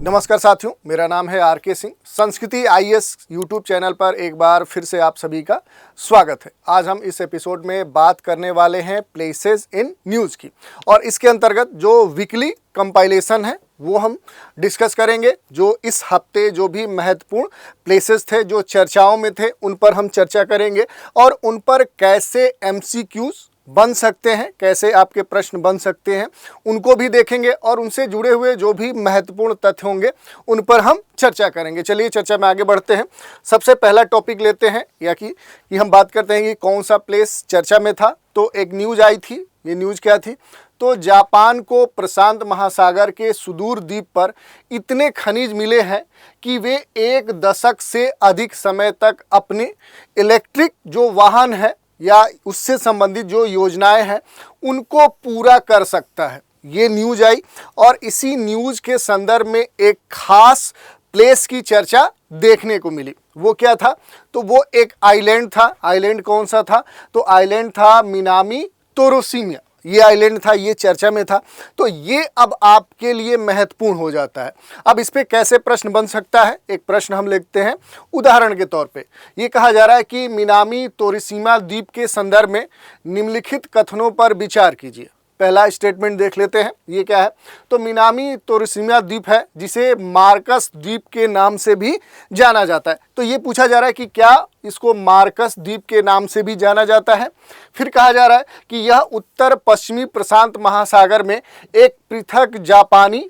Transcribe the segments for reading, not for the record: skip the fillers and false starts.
नमस्कार साथियों, मेरा नाम है आर.के. सिंह। संस्कृति आईएएस यूट्यूब चैनल पर एक बार फिर से आप सभी का स्वागत है। आज हम इस एपिसोड में बात करने वाले हैं प्लेसेस इन न्यूज़ की, और इसके अंतर्गत जो वीकली कंपाइलेशन है वो हम डिस्कस करेंगे। जो इस हफ्ते जो भी महत्वपूर्ण प्लेसेस थे, जो चर्चाओं में थे, उन पर हम चर्चा करेंगे और उन पर कैसे एमसीक्यूज़ बन सकते हैं, कैसे आपके प्रश्न बन सकते हैं, उनको भी देखेंगे और उनसे जुड़े हुए जो भी महत्वपूर्ण तथ्य होंगे उन पर हम चर्चा करेंगे। चलिए चर्चा में आगे बढ़ते हैं। सबसे पहला टॉपिक लेते हैं, या कि हम बात करते हैं कि कौन सा प्लेस चर्चा में था। तो एक न्यूज़ आई थी। ये न्यूज़ क्या थी? तो जापान को प्रशांत महासागर के सुदूर द्वीप पर इतने खनिज मिले हैं कि वे 1 दशक से अधिक समय तक अपने इलेक्ट्रिक जो वाहन है या उससे संबंधित जो योजनाएं हैं उनको पूरा कर सकता है। ये न्यूज़ आई और इसी न्यूज़ के संदर्भ में एक खास प्लेस की चर्चा देखने को मिली। वो क्या था? तो वो एक आइलैंड था। आइलैंड कौन सा था? तो आइलैंड था मिनामी तोरोशिमा। ये आइलैंड था, ये चर्चा में था। तो ये अब आपके लिए महत्वपूर्ण हो जाता है। अब इस पे कैसे प्रश्न बन सकता है? एक प्रश्न हम लिखते हैं उदाहरण के तौर पे। ये कहा जा रहा है कि मिनामी तोरोशिमा द्वीप के संदर्भ में निम्नलिखित कथनों पर विचार कीजिए। पहला स्टेटमेंट देख लेते हैं। ये क्या है? तो मिनामी तोरोशिमा द्वीप है जिसे मार्कस द्वीप के नाम से भी जाना जाता है। तो ये पूछा जा रहा है कि क्या इसको मार्कस द्वीप के नाम से भी जाना जाता है? फिर कहा जा रहा है कि यह उत्तर पश्चिमी प्रशांत महासागर में एक पृथक जापानी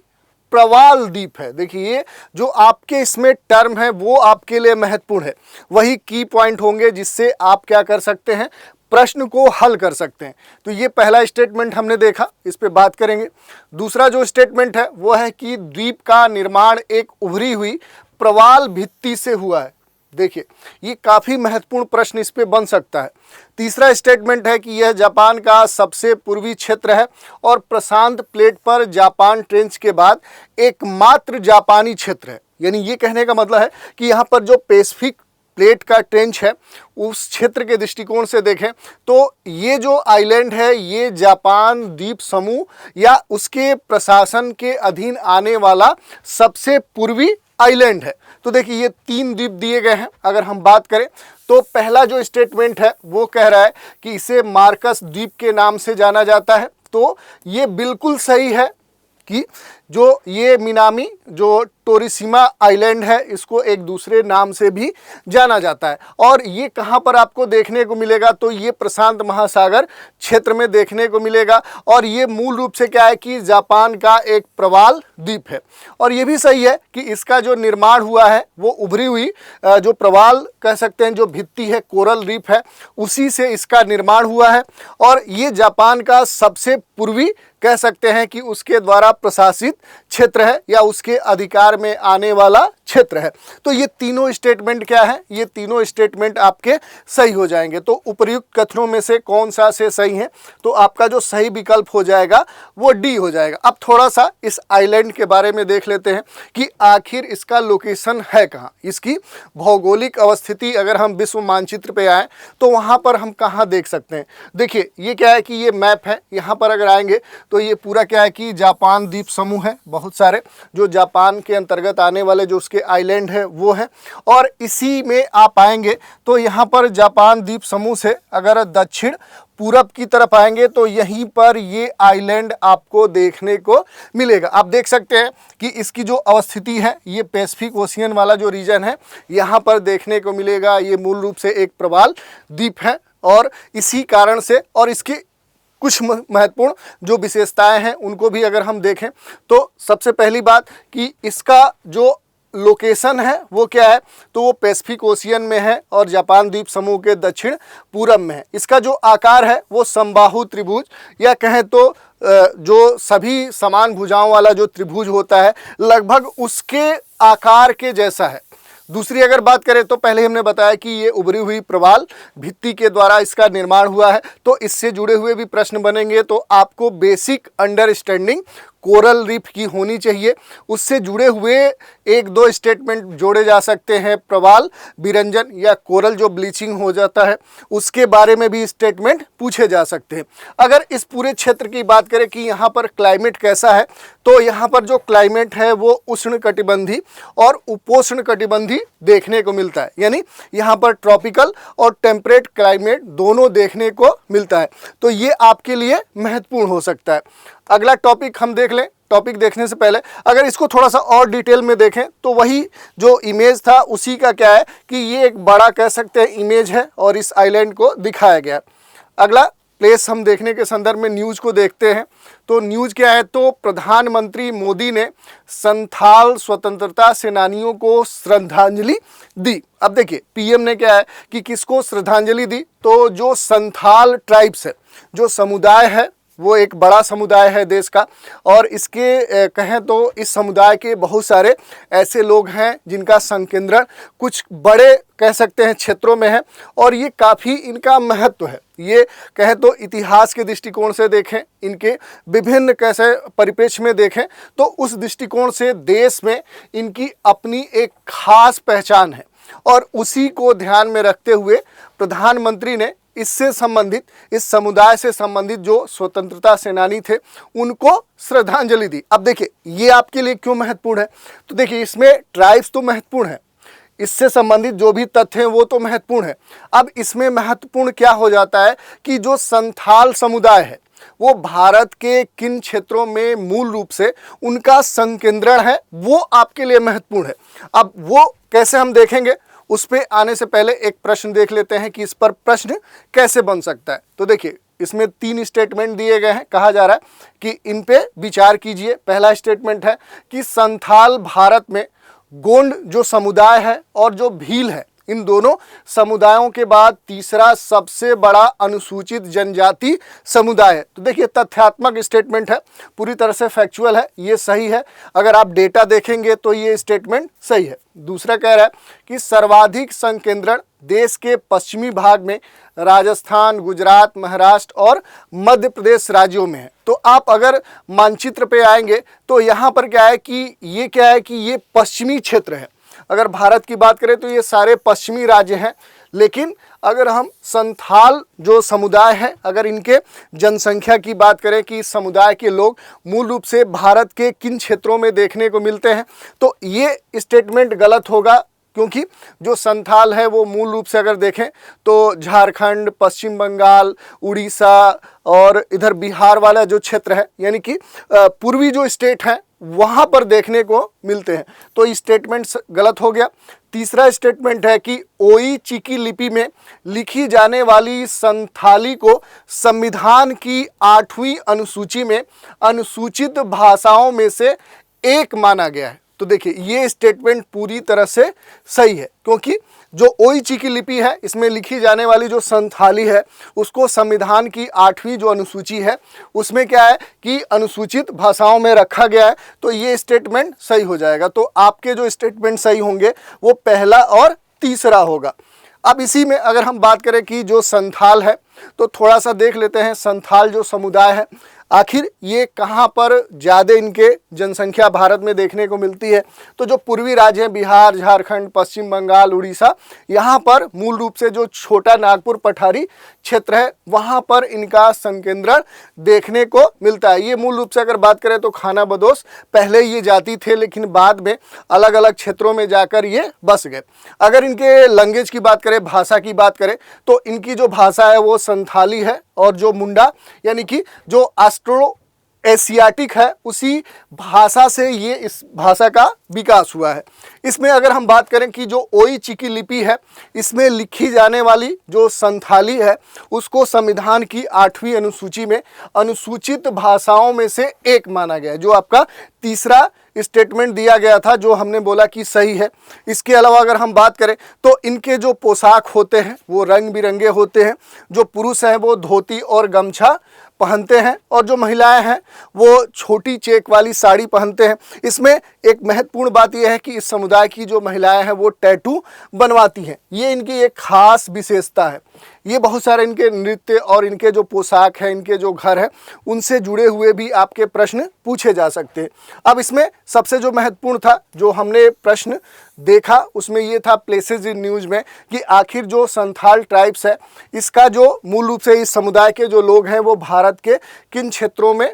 प्रवाल द्वीप है। देखिए, जो आपके इसमें टर्म है वो आपके लिए महत्वपूर्ण है। वही की पॉइंट होंगे जिससे आप क्या कर सकते हैं, प्रश्न को हल कर सकते हैं। तो ये पहला स्टेटमेंट हमने देखा, इस पे बात करेंगे। दूसरा जो स्टेटमेंट है वो है कि द्वीप का निर्माण एक उभरी हुई प्रवाल भित्ति से हुआ है। देखिए, ये काफ़ी महत्वपूर्ण प्रश्न इस पे बन सकता है। तीसरा स्टेटमेंट है कि यह जापान का सबसे पूर्वी क्षेत्र है और प्रशांत प्लेट पर जापान ट्रेंच के बाद एकमात्र जापानी क्षेत्र है। यानी ये कहने का मतलब है कि यहाँ पर जो पैसिफिक प्लेट का ट्रेंच है उस क्षेत्र के दृष्टिकोण से देखें तो ये जो आइलैंड है ये जापान द्वीप समूह या उसके प्रशासन के अधीन आने वाला सबसे पूर्वी आइलैंड है। तो देखिए, ये 3 द्वीप दिए गए हैं। अगर हम बात करें तो पहला जो स्टेटमेंट है वो कह रहा है कि इसे मार्कस द्वीप के नाम से जाना जाता है। तो ये बिल्कुल सही है कि जो ये मिनामी जो तोरोशिमा आइलैंड है इसको एक दूसरे नाम से भी जाना जाता है। और ये कहाँ पर आपको देखने को मिलेगा? तो ये प्रशांत महासागर क्षेत्र में देखने को मिलेगा। और ये मूल रूप से क्या है कि जापान का एक प्रवाल द्वीप है। और ये भी सही है कि इसका जो निर्माण हुआ है वो उभरी हुई जो प्रवाल कह सकते हैं, जो भित्ति है, कोरल रीफ है, उसी से इसका निर्माण हुआ है। और ये जापान का सबसे पूर्वी कह सकते हैं कि उसके द्वारा प्रशासित क्षेत्र है या उसके अधिकार में आने वाला क्षेत्र है। तो ये तीनों स्टेटमेंट क्या है? ये तीनों स्टेटमेंट आपके सही हो जाएंगे। तो उपर्युक्त कथनों में से कौन सा से सही है? तो आपका जो सही विकल्प हो जाएगा वो डी हो जाएगा। अब थोड़ा सा इस आइलैंड के बारे में देख लेते हैं कि आखिर इसका लोकेशन है कहाँ, इसकी भौगोलिक अवस्थिति अगर हम विश्व मानचित्र पे आए तो वहाँ पर हम कहाँ देख सकते हैं। देखिए, ये क्या है कि ये मैप है। यहाँ पर अगर आएंगे तो ये पूरा क्या है कि जापान द्वीप समूह है, बहुत सारे जो जापान के अंतर्गत आने वाले जो उसके आइलैंड है वो है। और इसी में आप आएंगे तो यहाँ पर जापान द्वीप समूह से अगर दक्षिण पूरब की तरफ आएंगे तो यहीं पर ये आइलैंड आपको देखने को मिलेगा। आप देख सकते हैं कि इसकी जो अवस्थिति है ये पैसिफिक ओशियन वाला जो रीजन है यहाँ पर देखने को मिलेगा। ये मूल रूप से एक प्रवाल द्वीप है और इसी कारण से, और इसकी कुछ महत्वपूर्ण जो विशेषताएं हैं उनको भी अगर हम देखें तो सबसे पहली बात कि इसका जो लोकेशन है वो क्या है? तो वो पैसिफिक ओशियन में है और जापान द्वीप समूह के दक्षिण पूरब में है। इसका जो आकार है वो समबाहु त्रिभुज या कहें तो जो सभी समान भुजाओं वाला जो त्रिभुज होता है लगभग उसके आकार के जैसा है। दूसरी अगर बात करें तो पहले हमने बताया कि ये उभरी हुई प्रवाल भित्ति के द्वारा इसका निर्माण हुआ है। तो इससे जुड़े हुए भी प्रश्न बनेंगे तो आपको बेसिक अंडरस्टैंडिंग कोरल रीफ की होनी चाहिए। उससे जुड़े हुए एक दो स्टेटमेंट जोड़े जा सकते हैं, प्रवाल विरंजन या कोरल जो ब्लीचिंग हो जाता है उसके बारे में भी स्टेटमेंट पूछे जा सकते हैं। अगर इस पूरे क्षेत्र की बात करें कि यहाँ पर क्लाइमेट कैसा है, तो यहाँ पर जो क्लाइमेट है वो उष्णकटिबंधी और उपोष्ण कटिबंधी देखने को मिलता है, यानी यहाँ पर ट्रॉपिकल और टेम्परेट क्लाइमेट दोनों देखने को मिलता है। तो ये आपके लिए महत्वपूर्ण हो सकता है। अगला टॉपिक हम देख लें। टॉपिक देखने से पहले अगर इसको थोड़ा सा और डिटेल में देखें तो वही जो इमेज था उसी का क्या है कि ये एक बड़ा कह सकते हैं इमेज है और इस आइलैंड को दिखाया गया है। अगला प्लेस हम देखने के संदर्भ में न्यूज़ को देखते हैं। तो न्यूज़ क्या है, तो प्रधानमंत्री मोदी ने संथाल स्वतंत्रता सेनानियों को श्रद्धांजलि दी। अब देखिए पीएम ने क्या है कि किसको श्रद्धांजलि दी, तो जो संथाल ट्राइब्स है, जो समुदाय है वो एक बड़ा समुदाय है देश का, और इसके कहें तो इस समुदाय के बहुत सारे ऐसे लोग हैं जिनका संकेंद्रण कुछ बड़े कह सकते हैं क्षेत्रों में है, और ये काफ़ी इनका महत्व है। ये कहें तो इतिहास के दृष्टिकोण से देखें, इनके विभिन्न कैसे परिप्रेक्ष्य में देखें तो उस दृष्टिकोण से देश में इनकी अपनी एक खास पहचान है, और उसी को ध्यान में रखते हुए प्रधानमंत्री ने इससे संबंधित, इस समुदाय से संबंधित जो स्वतंत्रता सेनानी थे उनको श्रद्धांजलि दी। अब देखिए ये आपके लिए क्यों महत्वपूर्ण है, तो देखिए इसमें ट्राइब्स तो महत्वपूर्ण है, इससे संबंधित जो भी तथ्य हैं वो तो महत्वपूर्ण है। अब इसमें महत्वपूर्ण क्या हो जाता है कि जो संथाल समुदाय है वो भारत के किन क्षेत्रों में मूल रूप से उनका संकेंद्रण है वो आपके लिए महत्वपूर्ण है। अब वो कैसे हम देखेंगे, उस पे आने से पहले एक प्रश्न देख लेते हैं कि इस पर प्रश्न कैसे बन सकता है। तो देखिए इसमें 3 स्टेटमेंट दिए गए हैं, कहा जा रहा है कि इन पे विचार कीजिए। पहला स्टेटमेंट है कि संथाल भारत में गोंड जो समुदाय है और जो भील है, इन दोनों समुदायों के बाद तीसरा सबसे बड़ा अनुसूचित जनजाति समुदाय है। तो देखिए तथ्यात्मक स्टेटमेंट है, पूरी तरह से फैक्चुअल है, ये सही है। अगर आप डेटा देखेंगे तो ये स्टेटमेंट सही है। दूसरा कह रहा है कि सर्वाधिक संकेंद्रण देश के पश्चिमी भाग में राजस्थान, गुजरात, महाराष्ट्र और मध्य प्रदेश राज्यों में है। तो आप अगर मानचित्र पे आएंगे तो यहाँ पर क्या है कि ये पश्चिमी क्षेत्र है। अगर भारत की बात करें तो ये सारे पश्चिमी राज्य हैं, लेकिन अगर हम संथाल जो समुदाय है, अगर इनके जनसंख्या की बात करें कि इस समुदाय के लोग मूल रूप से भारत के किन क्षेत्रों में देखने को मिलते हैं, तो ये स्टेटमेंट गलत होगा, क्योंकि जो संथाल है वो मूल रूप से अगर देखें तो झारखंड, पश्चिम बंगाल, उड़ीसा और इधर बिहार वाला जो क्षेत्र है, यानी कि पूर्वी जो स्टेट हैं वहाँ पर देखने को मिलते हैं। तो ये स्टेटमेंट गलत हो गया। तीसरा स्टेटमेंट है कि ओई चिकी लिपि में लिखी जाने वाली संथाली को संविधान की 8वीं अनुसूची में अनुसूचित भाषाओं में से एक माना गया है। तो देखिए ये स्टेटमेंट पूरी तरह से सही है, क्योंकि जो ओई चिकी लिपि है इसमें लिखी जाने वाली जो संथाली है उसको संविधान की 8वीं जो अनुसूची है उसमें क्या है कि अनुसूचित भाषाओं में रखा गया है। तो ये स्टेटमेंट सही हो जाएगा। तो आपके जो स्टेटमेंट सही होंगे वो पहला और तीसरा होगा। अब इसी में अगर हम बात करें कि जो संथाल है तो थोड़ा सा देख लेते हैं संथाल जो समुदाय है आखिर ये कहाँ पर ज़्यादा इनके जनसंख्या भारत में देखने को मिलती है। तो जो पूर्वी राज्य हैं बिहार, झारखंड, पश्चिम बंगाल, उड़ीसा, यहाँ पर मूल रूप से जो छोटा नागपुर पठारी क्षेत्र है वहाँ पर इनका संकेंद्रण देखने को मिलता है। ये मूल रूप से अगर बात करें तो खाना बदोश पहले ये जाति थे, लेकिन बाद में अलग अलग क्षेत्रों में जाकर ये बस गए। अगर इनके लैंग्वेज की बात करें, भाषा की बात करें, तो इनकी जो भाषा है वो संथाली है, और जो मुंडा यानी कि जो ऑस्ट्रो एशियाटिक है उसी भाषा से ये इस भाषा का विकास हुआ है। इसमें अगर हम बात करें कि जो ओई चिकी लिपि है इसमें लिखी जाने वाली जो संथाली है उसको संविधान की 8वीं अनुसूची में अनुसूचित भाषाओं में से एक माना गया है, जो आपका तीसरा स्टेटमेंट दिया गया था जो हमने बोला कि सही है। इसके अलावा अगर हम बात करें तो इनके जो पोशाक होते हैं वो रंग बिरंगे होते हैं। जो पुरुष हैं वो धोती और गमछा पहनते हैं, और जो महिलाएं हैं वो छोटी चेक वाली साड़ी पहनते हैं। इसमें एक महत्वपूर्ण बात यह है कि इस समुदाय की जो महिलाएं हैं वो टैटू बनवाती हैं, ये इनकी एक खास विशेषता है। ये बहुत सारे इनके नृत्य और इनके जो पोशाक है, इनके जो घर है, उनसे जुड़े हुए भी आपके प्रश्न पूछे जा सकते हैं। अब इसमें सबसे जो महत्वपूर्ण था, जो हमने प्रश्न देखा, उसमें ये था प्लेसेस इन न्यूज़ में कि आखिर जो संथाल ट्राइब्स है, इसका जो मूल रूप से इस समुदाय के जो लोग हैं वो भारत के किन क्षेत्रों में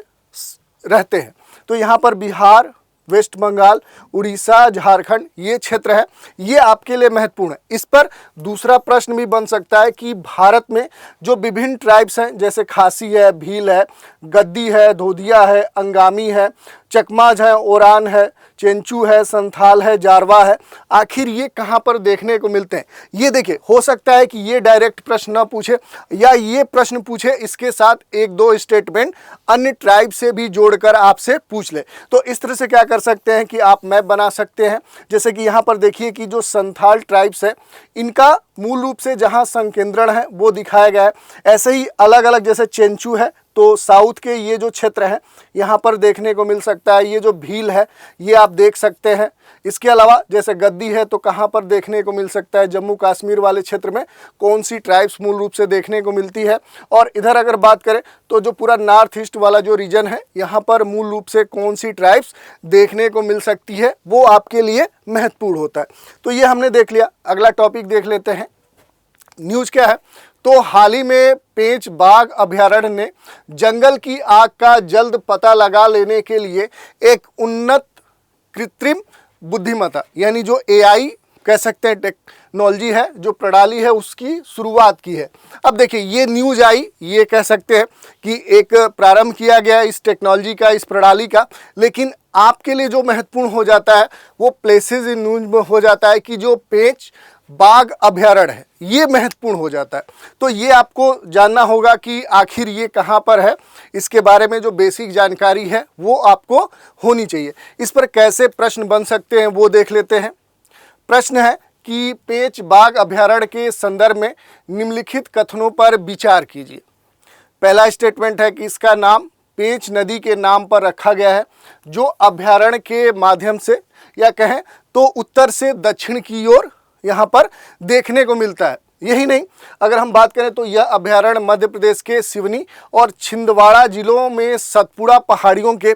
रहते हैं। तो यहाँ पर बिहार, वेस्ट बंगाल, उड़ीसा, झारखंड ये क्षेत्र है, ये आपके लिए महत्वपूर्ण है। इस पर दूसरा प्रश्न भी बन सकता है कि भारत में जो विभिन्न ट्राइब्स हैं, जैसे खासी है, भील है, गद्दी है, धोदिया है, अंगामी है, चकमाज है, ओरान है, चेंचू है, संथाल है, जारवा है, आखिर ये कहाँ पर देखने को मिलते हैं। ये देखिए, हो सकता है कि ये डायरेक्ट प्रश्न ना पूछे या ये प्रश्न पूछे, इसके साथ एक दो स्टेटमेंट अन्य ट्राइब से भी जोड़कर आपसे पूछ ले। तो इस तरह से क्या कर सकते हैं कि आप मैप बना सकते हैं। जैसे कि यहाँ पर देखिए कि जो संथाल ट्राइब्स है, इनका मूल रूप से जहाँ संकेंद्रण है वो दिखाया गया है। ऐसे ही अलग अलग, जैसे चेंचू है तो साउथ के ये जो क्षेत्र है यहाँ पर देखने को मिल सकता है। ये जो भील है ये आप देख सकते हैं। इसके अलावा जैसे गद्दी है तो कहाँ पर देखने को मिल सकता है, जम्मू कश्मीर वाले क्षेत्र में कौन सी ट्राइब्स मूल रूप से देखने को मिलती है। और इधर अगर बात करें तो जो पूरा नॉर्थ ईस्ट वाला जो रीजन है, यहाँ पर मूल रूप से कौन सी ट्राइब्स देखने को मिल सकती है, वो आपके लिए महत्वपूर्ण होता है। तो ये हमने देख लिया। अगला टॉपिक देख लेते हैं। न्यूज़ क्या है, तो हाल ही में पेंच बाघ अभयारण्य ने जंगल की आग का जल्द पता लगा लेने के लिए एक उन्नत कृत्रिम बुद्धिमत्ता, यानी जो AI कह सकते हैं टेक्नोलॉजी है, जो प्रणाली है, उसकी शुरुआत की है। अब देखिए, ये न्यूज़ आई, ये कह सकते हैं कि एक प्रारंभ किया गया इस टेक्नोलॉजी का, इस प्रणाली का। लेकिन आपके लिए जो महत्वपूर्ण हो जाता है वो प्लेसेस इन न्यूज़ में हो जाता है कि जो पेंच बाघ अभयारण्य है, ये महत्वपूर्ण हो जाता है। तो ये आपको जानना होगा कि आखिर ये कहाँ पर है, इसके बारे में जो बेसिक जानकारी है वो आपको होनी चाहिए। इस पर कैसे प्रश्न बन सकते हैं वो देख लेते हैं। प्रश्न है कि पेंच बाघ अभयारण्य के संदर्भ में निम्नलिखित कथनों पर विचार कीजिए। पहला स्टेटमेंट है कि इसका नाम पेंच नदी के नाम पर रखा गया है, जो अभयारण्य के माध्यम से या कहें तो उत्तर से दक्षिण की ओर यहाँ पर देखने को मिलता है। यही नहीं, अगर हम बात करें तो यह अभयारण्य मध्य प्रदेश के सिवनी और छिंदवाड़ा जिलों में सतपुड़ा पहाड़ियों के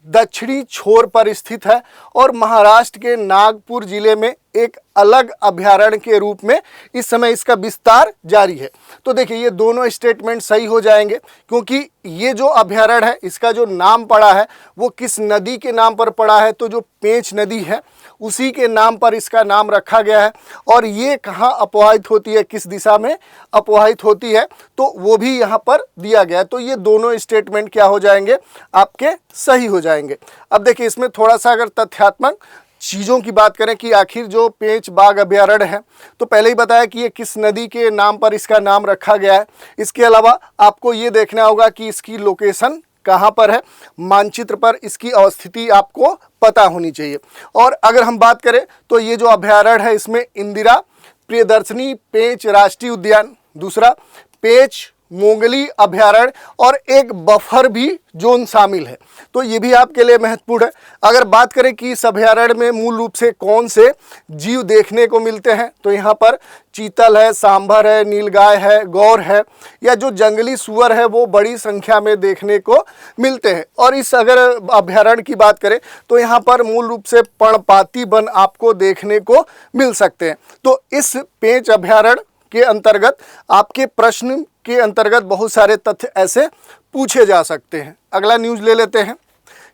दक्षिणी छोर पर स्थित है और महाराष्ट्र के नागपुर जिले में एक अलग अभयारण्य के रूप में इस समय इसका विस्तार जारी है। तो देखिए, ये दोनों स्टेटमेंट सही हो जाएंगे, क्योंकि ये जो अभयारण्य है, इसका जो नाम पड़ा है वो किस नदी के नाम पर पड़ा है, तो जो पेंच नदी है उसी के नाम पर इसका नाम रखा गया है। और ये कहाँ अपवाहित होती है, किस दिशा में अपवाहित होती है, तो वो भी यहाँ पर दिया गया है। तो ये दोनों स्टेटमेंट क्या हो जाएंगे, आपके सही हो जाएंगे। अब देखिए, इसमें थोड़ा सा अगर तथ्यात्मक चीज़ों की बात करें कि आखिर जो पेंच बाघ अभयारण्य है, तो पहले ही बताया कि ये किस नदी के नाम पर इसका नाम रखा गया है। इसके अलावा आपको ये देखना होगा कि इसकी लोकेशन कहाँ पर है, मानचित्र पर इसकी अवस्थिति आपको पता होनी चाहिए। और अगर हम बात करें तो ये जो अभयारण्य है, इसमें इंदिरा प्रियदर्शनी पेंच राष्ट्रीय उद्यान, दूसरा पेंच मोंगली अभयारण्य और एक बफर भी जोन शामिल है। तो ये भी आपके लिए महत्वपूर्ण है। अगर बात करें कि इस अभयारण्य में मूल रूप से कौन से जीव देखने को मिलते हैं, तो यहाँ पर चीतल है, सांभर है, नीलगाय है, गौर है, या जो जंगली सुअर है वो बड़ी संख्या में देखने को मिलते हैं। और इस अगर अभयारण्य की बात करें तो यहाँ पर मूल रूप से पर्णपाती वन आपको देखने को मिल सकते हैं। तो इस पेंच अभयारण्य के अंतर्गत आपके प्रश्न के अंतर्गत बहुत सारे तथ्य ऐसे पूछे जा सकते हैं। अगला न्यूज़ ले लेते हैं।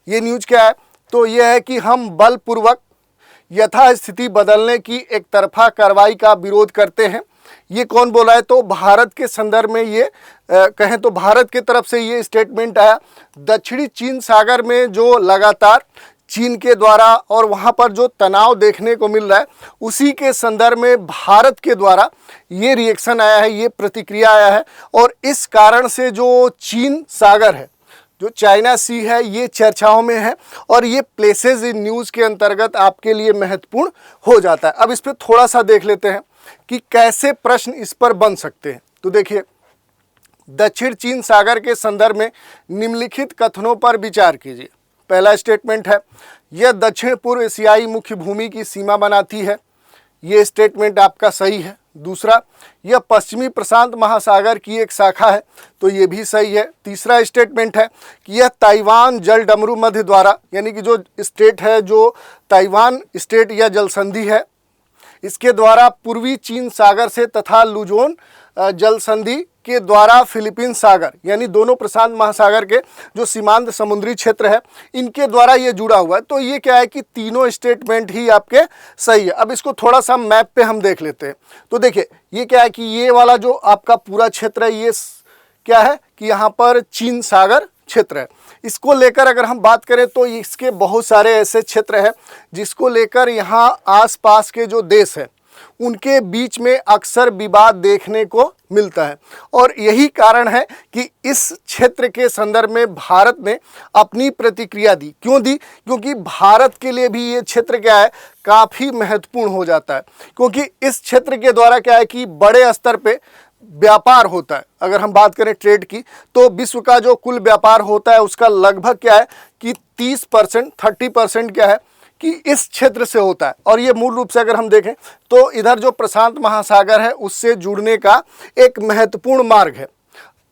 ये न्यूज़ क्या है, तो यह है कि हम बलपूर्वक यथास्थिति बदलने की एक तरफा कार्रवाई का विरोध करते हैं। ये कौन बोला है, तो भारत के संदर्भ में ये कहें तो भारत की तरफ से ये स्टेटमेंट आया। दक्षिणी चीन सागर में जो लगातार चीन के द्वारा और वहाँ पर जो तनाव देखने को मिल रहा है, उसी के संदर्भ में भारत के द्वारा ये रिएक्शन आया है, ये प्रतिक्रिया आया है। और इस कारण से जो चीन सागर है, जो चाइना सी है, ये चर्चाओं में है और ये प्लेसेस इन न्यूज़ के अंतर्गत आपके लिए महत्वपूर्ण हो जाता है। अब इस पर थोड़ा सा देख लेते हैं कि कैसे प्रश्न इस पर बन सकते हैं। तो देखिए, दक्षिण चीन सागर के संदर्भ में निम्नलिखित कथनों पर विचार कीजिए। पहला स्टेटमेंट है, यह दक्षिण पूर्व एशियाई मुख्य भूमि की सीमा बनाती है। ये स्टेटमेंट आपका सही है, दूसरा, यह पश्चिमी प्रशांत महासागर की एक शाखा है, तो ये भी सही है। तीसरा स्टेटमेंट है कि यह ताइवान जल डमरू मध्य द्वारा, यानी कि जो स्टेट है, जो ताइवान स्टेट या जल संधि है, इसके द्वारा पूर्वी चीन सागर से तथा लुजोन जल संधि के द्वारा फिलीपींस सागर, यानी दोनों प्रशांत महासागर के जो सीमांत समुद्री क्षेत्र है, इनके द्वारा ये जुड़ा हुआ है। तो ये क्या है कि तीनों स्टेटमेंट ही आपके सही है। अब इसको थोड़ा सा मैप पे हम देख लेते हैं। तो देखिए ये क्या है कि ये वाला जो आपका पूरा क्षेत्र है, ये क्या है कि यहाँ पर चीन सागर क्षेत्र है। इसको लेकर अगर हम बात करें तो इसके बहुत सारे ऐसे क्षेत्र हैं जिसको लेकर यहाँ आसपास के जो देश हैं उनके बीच में अक्सर विवाद देखने को मिलता है। और यही कारण है कि इस क्षेत्र के संदर्भ में भारत ने अपनी प्रतिक्रिया दी। क्यों दी? क्योंकि भारत के लिए भी ये क्षेत्र क्या है, काफ़ी महत्वपूर्ण हो जाता है। क्योंकि इस क्षेत्र के द्वारा क्या है कि बड़े स्तर पे व्यापार होता है। अगर हम बात करें ट्रेड की, तो विश्व का जो कुल व्यापार होता है उसका लगभग क्या है कि 30% क्या है कि इस क्षेत्र से होता है। और ये मूल रूप से अगर हम देखें तो इधर जो प्रशांत महासागर है उससे जुड़ने का एक महत्वपूर्ण मार्ग है।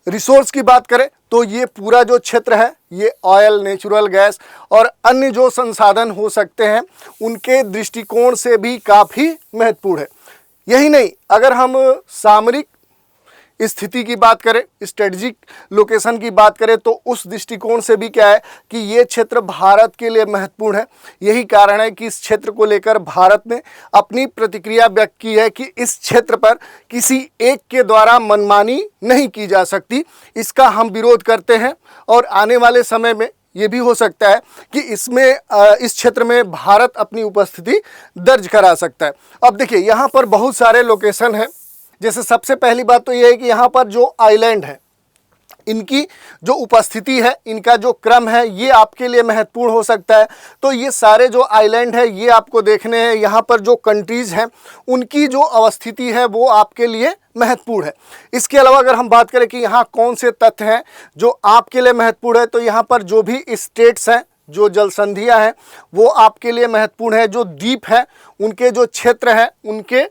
रिसोर्स की बात करें तो ये पूरा जो क्षेत्र है, ये ऑयल, नेचुरल गैस और अन्य जो संसाधन हो सकते हैं उनके दृष्टिकोण से भी काफ़ी महत्वपूर्ण है। यही नहीं, अगर हम सामरिक स्थिति की बात करें, स्ट्रेटजिक लोकेशन की बात करें, तो उस दृष्टिकोण से भी क्या है कि ये क्षेत्र भारत के लिए महत्वपूर्ण है। यही कारण है कि इस क्षेत्र को लेकर भारत ने अपनी प्रतिक्रिया व्यक्त की है कि इस क्षेत्र पर किसी एक के द्वारा मनमानी नहीं की जा सकती। इसका हम विरोध करते हैं और आने वाले समय में ये भी हो सकता है कि इस क्षेत्र में भारत अपनी उपस्थिति दर्ज करा सकता है। अब देखिए यहाँ पर बहुत सारे लोकेशन हैं। जैसे सबसे पहली बात तो ये है कि यहाँ पर जो आइलैंड है, इनकी जो उपस्थिति है, इनका जो क्रम है, ये आपके लिए महत्वपूर्ण हो सकता है। तो ये सारे जो आइलैंड है ये आपको देखने हैं। यहाँ पर जो कंट्रीज़ हैं उनकी जो अवस्थिति है वो आपके लिए महत्वपूर्ण है। इसके अलावा अगर हम बात करें कि यहाँ कौन से तथ्य हैं जो आपके लिए महत्वपूर्ण है, तो यहाँ पर जो भी स्टेट्स हैं, जो जल संधियाँ हैं, वो आपके लिए महत्वपूर्ण है। जो द्वीप है, उनके जो क्षेत्र हैं, उनके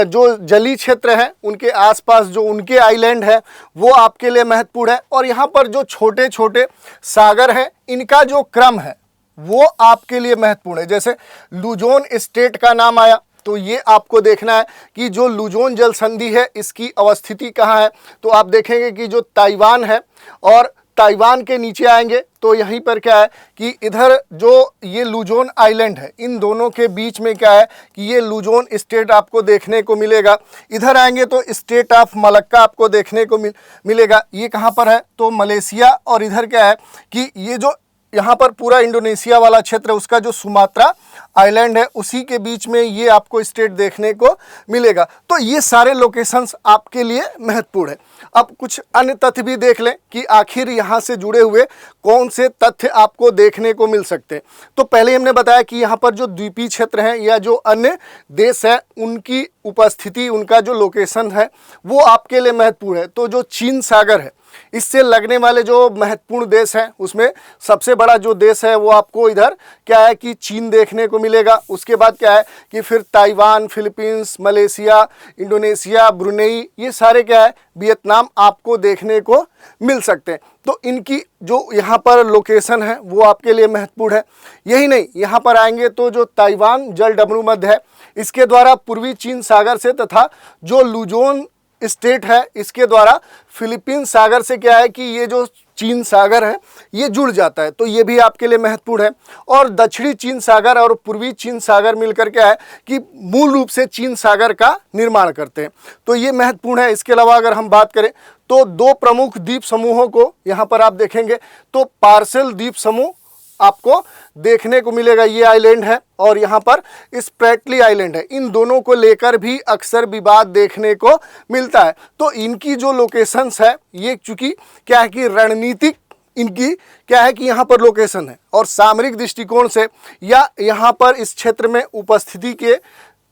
जो जलीय क्षेत्र हैं, उनके आसपास जो उनके आइलैंड है, वो आपके लिए महत्वपूर्ण है। और यहाँ पर जो छोटे छोटे सागर हैं, इनका जो क्रम है वो आपके लिए महत्वपूर्ण है। जैसे लुजोन स्टेट का नाम आया, तो ये आपको देखना है कि जो लुजोन जल संधि है इसकी अवस्थिति कहाँ है। तो आप देखेंगे कि जो ताइवान है और ताइवान के नीचे आएंगे तो यहीं पर क्या है कि इधर जो ये लुजोन आइलैंड है, इन दोनों के बीच में क्या है कि ये लुजोन स्टेट आपको देखने को मिलेगा। इधर आएंगे तो स्टेट ऑफ मलक्का आपको देखने को मिलेगा। ये कहाँ पर है? तो मलेशिया। और इधर क्या है कि ये जो यहाँ पर पूरा इंडोनेशिया वाला क्षेत्र है, उसका जो सुमात्रा आइलैंड है, उसी के बीच में ये आपको स्टेट देखने को मिलेगा। तो ये सारे लोकेशंस आपके लिए महत्वपूर्ण है। अब कुछ अन्य तथ्य भी देख लें कि आखिर यहाँ से जुड़े हुए कौन से तथ्य आपको देखने को मिल सकते हैं। तो पहले हमने बताया कि यहाँ पर जो द्वीपीय क्षेत्र हैं या जो अन्य देश हैं, उनकी उपस्थिति, उनका जो लोकेशन है वो आपके लिए महत्वपूर्ण है। तो जो चीन सागर है, इससे लगने वाले जो महत्वपूर्ण देश हैं, उसमें सबसे बड़ा जो देश है वो आपको इधर क्या है कि चीन देखने को मिलेगा। उसके बाद क्या है कि फिर Taiwan, Philippines, Malaysia, Indonesia, Brunei, ये सारे क्या है, वियतनाम आपको देखने को मिल सकते हैं। तो इनकी जो यहाँ पर लोकेशन है वो आपके लिए महत्वपूर्ण है। यही नहीं, यहाँ पर आएंगे तो जो ताइवान जल डमरू मध्य है, इसके द्वारा पूर्वी चीन सागर से तथा जो लुजोन स्टेट है इसके द्वारा फिलीपींस सागर से क्या है कि ये जो चीन सागर है ये जुड़ जाता है। तो ये भी आपके लिए महत्वपूर्ण है। और दक्षिणी चीन सागर और पूर्वी चीन सागर मिलकर क्या है कि मूल रूप से चीन सागर का निर्माण करते हैं। तो ये महत्वपूर्ण है। इसके अलावा अगर हम बात करें तो दो प्रमुख द्वीप समूहों को यहाँ पर आप देखेंगे तो पार्सेल द्वीप समूह आपको देखने को मिलेगा। ये आइलैंड है और यहाँ पर स्प्रेटली आइलैंड है। इन दोनों को लेकर भी अक्सर विवाद देखने को मिलता है। तो इनकी जो लोकेशंस है, ये चूँकि क्या है कि रणनीतिक इनकी क्या है कि यहाँ पर लोकेशन है और सामरिक दृष्टिकोण से या यहाँ पर इस क्षेत्र में उपस्थिति के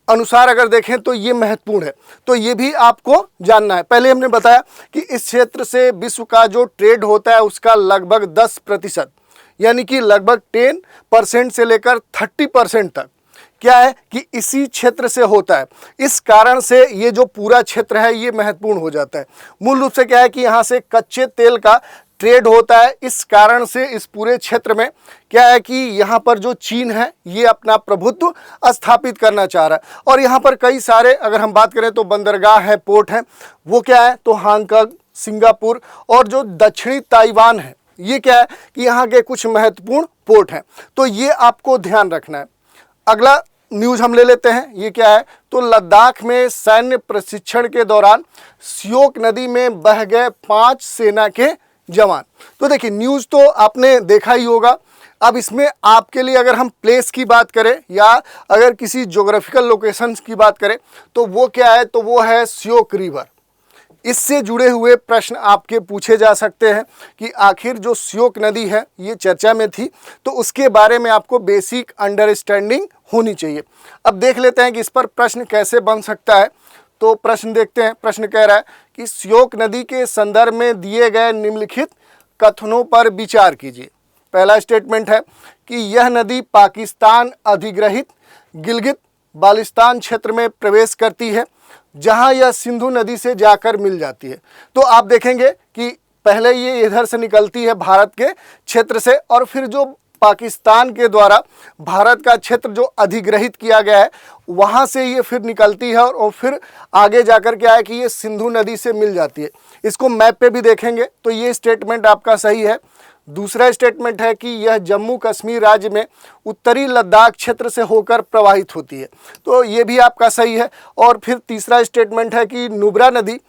अनुसार अगर देखें तो ये महत्वपूर्ण है। तो ये भी आपको जानना है। पहले हमने बताया कि इस क्षेत्र से विश्व का जो ट्रेड होता है उसका लगभग 10%, यानी कि लगभग 10% से लेकर 30% तक क्या है कि इसी क्षेत्र से होता है। इस कारण से ये जो पूरा क्षेत्र है ये महत्वपूर्ण हो जाता है। मूल रूप से क्या है कि यहाँ से कच्चे तेल का ट्रेड होता है। इस कारण से इस पूरे क्षेत्र में क्या है कि यहाँ पर जो चीन है ये अपना प्रभुत्व स्थापित करना चाह रहा है। और यहाँ पर कई सारे, अगर हम बात करें तो बंदरगाह है, पोर्ट है, वो क्या है तो हांगकांग, सिंगापुर और जो दक्षिणी ताइवान है, ये क्या है कि यहाँ के कुछ महत्वपूर्ण पोर्ट हैं। तो ये आपको ध्यान रखना है। अगला न्यूज़ हम ले लेते हैं। ये क्या है तो लद्दाख में सैन्य प्रशिक्षण के दौरान श्योक नदी में बह गए 5 सेना के जवान। तो देखिए, न्यूज़ तो आपने देखा ही होगा। अब इसमें आपके लिए अगर हम प्लेस की बात करें या अगर किसी ज्योग्राफिकल लोकेशंस की बात करें तो वो क्या है तो वो है श्योक रिवर। इससे जुड़े हुए प्रश्न आपके पूछे जा सकते हैं कि आखिर जो श्योक नदी है ये चर्चा में थी, तो उसके बारे में आपको बेसिक अंडरस्टैंडिंग होनी चाहिए। अब देख लेते हैं कि इस पर प्रश्न कैसे बन सकता है। तो प्रश्न देखते हैं। प्रश्न कह रहा है कि श्योक नदी के संदर्भ में दिए गए निम्नलिखित कथनों पर विचार कीजिए। पहला स्टेटमेंट है कि यह नदी पाकिस्तान अधिग्रहित गिलगित बाल्टिस्तान क्षेत्र में प्रवेश करती है, जहां यह सिंधु नदी से जाकर मिल जाती है। तो आप देखेंगे कि पहले ये इधर से निकलती है भारत के क्षेत्र से, और फिर जो पाकिस्तान के द्वारा भारत का क्षेत्र जो अधिग्रहित किया गया है वहाँ से ये फिर निकलती है और फिर आगे जाकर क्या है कि ये सिंधु नदी से मिल जाती है। इसको मैप पे भी देखेंगे तो ये स्टेटमेंट आपका सही है। दूसरा स्टेटमेंट है कि यह जम्मू कश्मीर राज्य में उत्तरी लद्दाख क्षेत्र से होकर प्रवाहित होती है, तो ये भी आपका सही है। और फिर तीसरा स्टेटमेंट है कि नुब्रा नदी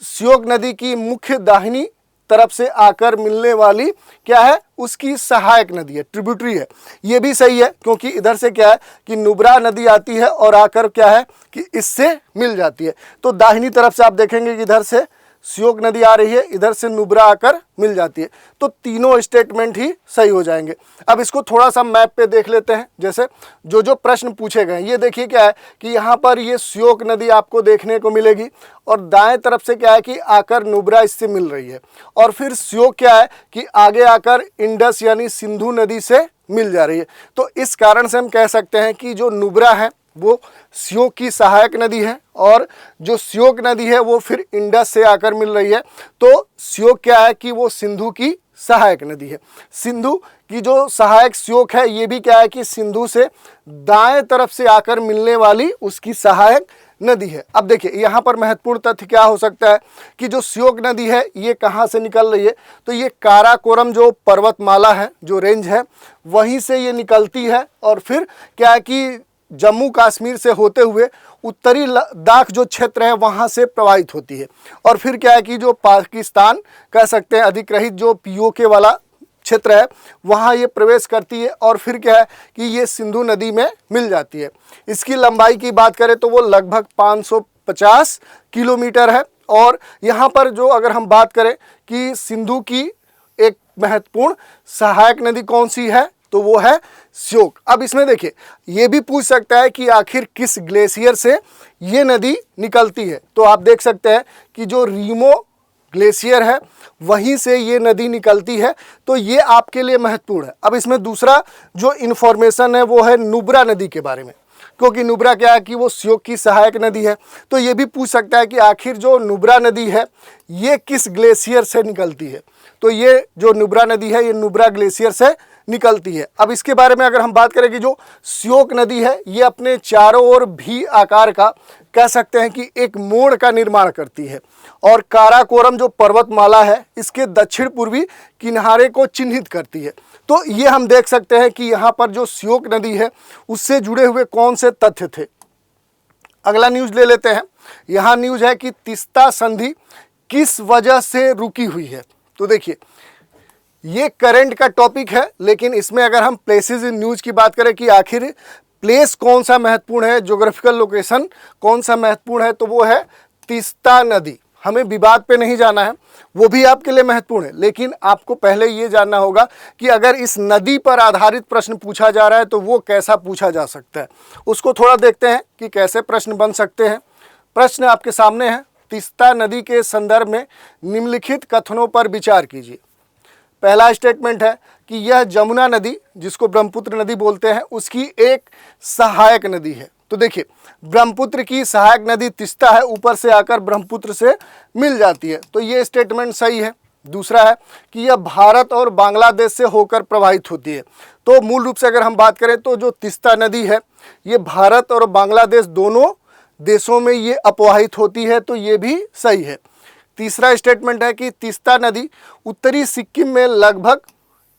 श्योक नदी की मुख्य दाहिनी तरफ से आकर मिलने वाली क्या है उसकी सहायक नदी है, ट्रिब्यूटरी है। ये भी सही है क्योंकि इधर से क्या है कि नुब्रा नदी आती है और आकर क्या है कि इससे मिल जाती है। तो दाहिनी तरफ से आप देखेंगे कि इधर से श्योक नदी आ रही है, इधर से नुब्रा आकर मिल जाती है। तो तीनों स्टेटमेंट ही सही हो जाएंगे। अब इसको थोड़ा सा मैप पे देख लेते हैं। जैसे जो जो प्रश्न पूछे गए, ये देखिए क्या है कि यहाँ पर ये श्योक नदी आपको देखने को मिलेगी और दाएं तरफ से क्या है कि आकर नुब्रा इससे मिल रही है, और फिर श्योक क्या है कि आगे आकर इंडस यानी सिंधु नदी से मिल जा रही है। तो इस कारण से हम कह सकते हैं कि जो नुब्रा है वो श्योक की सहायक नदी है और जो श्योक नदी है वो फिर इंडस से आकर मिल रही है। तो श्योक क्या है कि वो सिंधु की सहायक नदी है। सिंधु की जो सहायक श्योक है ये भी क्या है कि सिंधु से दाएं तरफ से आकर मिलने वाली उसकी सहायक नदी है। अब देखिए यहाँ पर महत्वपूर्ण तथ्य क्या हो सकता है कि जो श्योक नदी है ये कहाँ से निकल रही है, तो ये काराकोरम जो पर्वतमाला है, जो रेंज है, वहीं से ये निकलती है और फिर क्या है कि जम्मू कश्मीर से होते हुए उत्तरी लद्दाख जो क्षेत्र है वहाँ से प्रवाहित होती है, और फिर क्या है कि जो पाकिस्तान कह सकते हैं अधिग्रहित जो पीओके वाला क्षेत्र है वहाँ ये प्रवेश करती है, और फिर क्या है कि ये सिंधु नदी में मिल जाती है। इसकी लंबाई की बात करें तो वो लगभग 550 किलोमीटर है। और यहाँ पर जो अगर हम बात करें कि सिंधु की एक महत्वपूर्ण सहायक नदी कौन सी है तो वो है श्योक। अब इसमें देखिए ये भी पूछ सकता है कि आखिर किस ग्लेशियर से ये नदी निकलती है। तो आप देख सकते हैं कि जो रीमो ग्लेशियर है वहीं से ये नदी निकलती है, तो ये आपके लिए महत्वपूर्ण है। अब इसमें दूसरा जो इन्फॉर्मेशन है वो है नुब्रा नदी के बारे में, क्योंकि नुब्रा क्या है कि वो श्योक की सहायक नदी है। तो ये भी पूछ सकता है कि आखिर जो नुब्रा नदी है ये किस ग्लेशियर से निकलती है। तो ये जो नुब्रा नदी है ये नुब्रा ग्लेशियर से निकलती है। अब इसके बारे में अगर हम बात करें कि जो श्योक नदी है ये अपने चारों ओर भी आकार का कह सकते हैं कि एक मोड़ का निर्माण करती है, और काराकोरम जो पर्वतमाला है इसके दक्षिण पूर्वी किनारे को चिन्हित करती है। तो ये हम देख सकते हैं कि यहाँ पर जो श्योक नदी है उससे जुड़े हुए कौन से तथ्य थे। अगला न्यूज़ ले लेते हैं। यहाँ न्यूज़ है कि तीस्ता संधि किस वजह से रुकी हुई है। तो देखिए ये करंट का टॉपिक है, लेकिन इसमें अगर हम प्लेसेस इन न्यूज़ की बात करें कि आखिर प्लेस कौन सा महत्वपूर्ण है, ज्योग्राफिकल लोकेशन कौन सा महत्वपूर्ण है, तो वो है तीस्ता नदी। हमें विवाद पे नहीं जाना है, वो भी आपके लिए महत्वपूर्ण है, लेकिन आपको पहले ये जानना होगा कि अगर इस नदी पर आधारित प्रश्न पूछा जा रहा है तो वो कैसा पूछा जा सकता है। उसको थोड़ा देखते हैं कि कैसे प्रश्न बन सकते हैं। प्रश्न आपके सामने है। तीस्ता नदी के संदर्भ में निम्नलिखित कथनों पर विचार कीजिए। पहला स्टेटमेंट है कि यह जमुना नदी, जिसको ब्रह्मपुत्र नदी बोलते हैं, उसकी एक सहायक नदी है। तो देखिए, ब्रह्मपुत्र की सहायक नदी तीस्ता है, ऊपर से आकर ब्रह्मपुत्र से मिल जाती है, तो ये स्टेटमेंट सही है। दूसरा है कि यह भारत और बांग्लादेश से होकर प्रवाहित होती है। तो मूल रूप से अगर हम बात करें तो जो तीस्ता नदी है ये भारत और बांग्लादेश दोनों देशों में ये अपवाहित होती है, तो ये भी सही है। तीसरा स्टेटमेंट है कि तीस्ता नदी उत्तरी सिक्किम में लगभग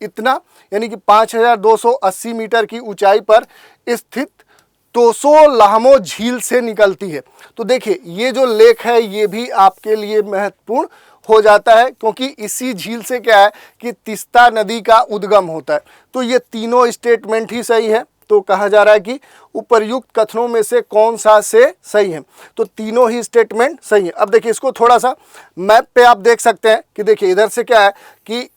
इतना, यानी कि 5280 मीटर की ऊंचाई पर स्थित तोसो लामो झील से निकलती है। तो देखिए, ये जो लेख है ये भी आपके लिए महत्वपूर्ण हो जाता है, क्योंकि इसी झील से क्या है कि तीस्ता नदी का उद्गम होता है। तो ये तीनों स्टेटमेंट ही सही है। तो कहा जा रहा है कि उपर्युक्त कथनों में से कौन सा से सही है, तो तीनों ही स्टेटमेंट सही है। अब देखिए, इसको थोड़ा सा मैप पे आप देख सकते हैं कि देखिए इधर से क्या है कि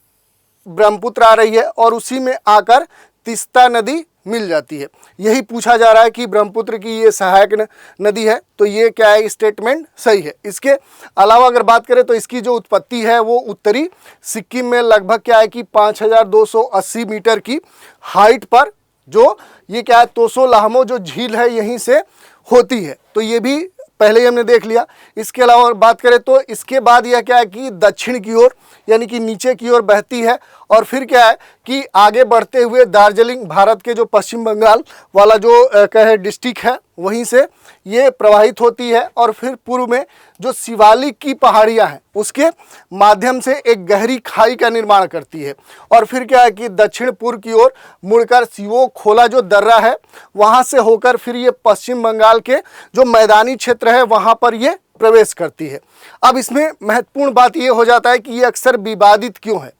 ब्रह्मपुत्र आ रही है और उसी में आकर तीस्ता नदी मिल जाती है। यही पूछा जा रहा है कि ब्रह्मपुत्र की ये सहायक नदी है, तो ये क्या है, स्टेटमेंट सही है। इसके अलावा अगर बात करें तो इसकी जो उत्पत्ति है वो उत्तरी सिक्किम में लगभग क्या है कि 5280 मीटर की हाइट पर जो ये क्या है तोसो लामो जो झील है यहीं से होती है। तो ये भी पहले ही हमने देख लिया। इसके अलावा बात करें तो इसके बाद यह क्या है कि दक्षिण की ओर, यानी कि नीचे की ओर बहती है और फिर क्या है कि आगे बढ़ते हुए दार्जिलिंग, भारत के जो पश्चिम बंगाल वाला जो कहे डिस्ट्रिक्ट है वहीं से ये प्रवाहित होती है और फिर पूर्व में जो शिवालिक की पहाड़ियां हैं उसके माध्यम से एक गहरी खाई का निर्माण करती है और फिर क्या है कि दक्षिण पूर्व की ओर मुड़कर सिवो खोला जो दर्रा है वहां से होकर फिर ये पश्चिम बंगाल के जो मैदानी क्षेत्र है वहां पर ये प्रवेश करती है। अब इसमें महत्वपूर्ण बात ये हो जाता है कि ये अक्सर विवादित क्यों है।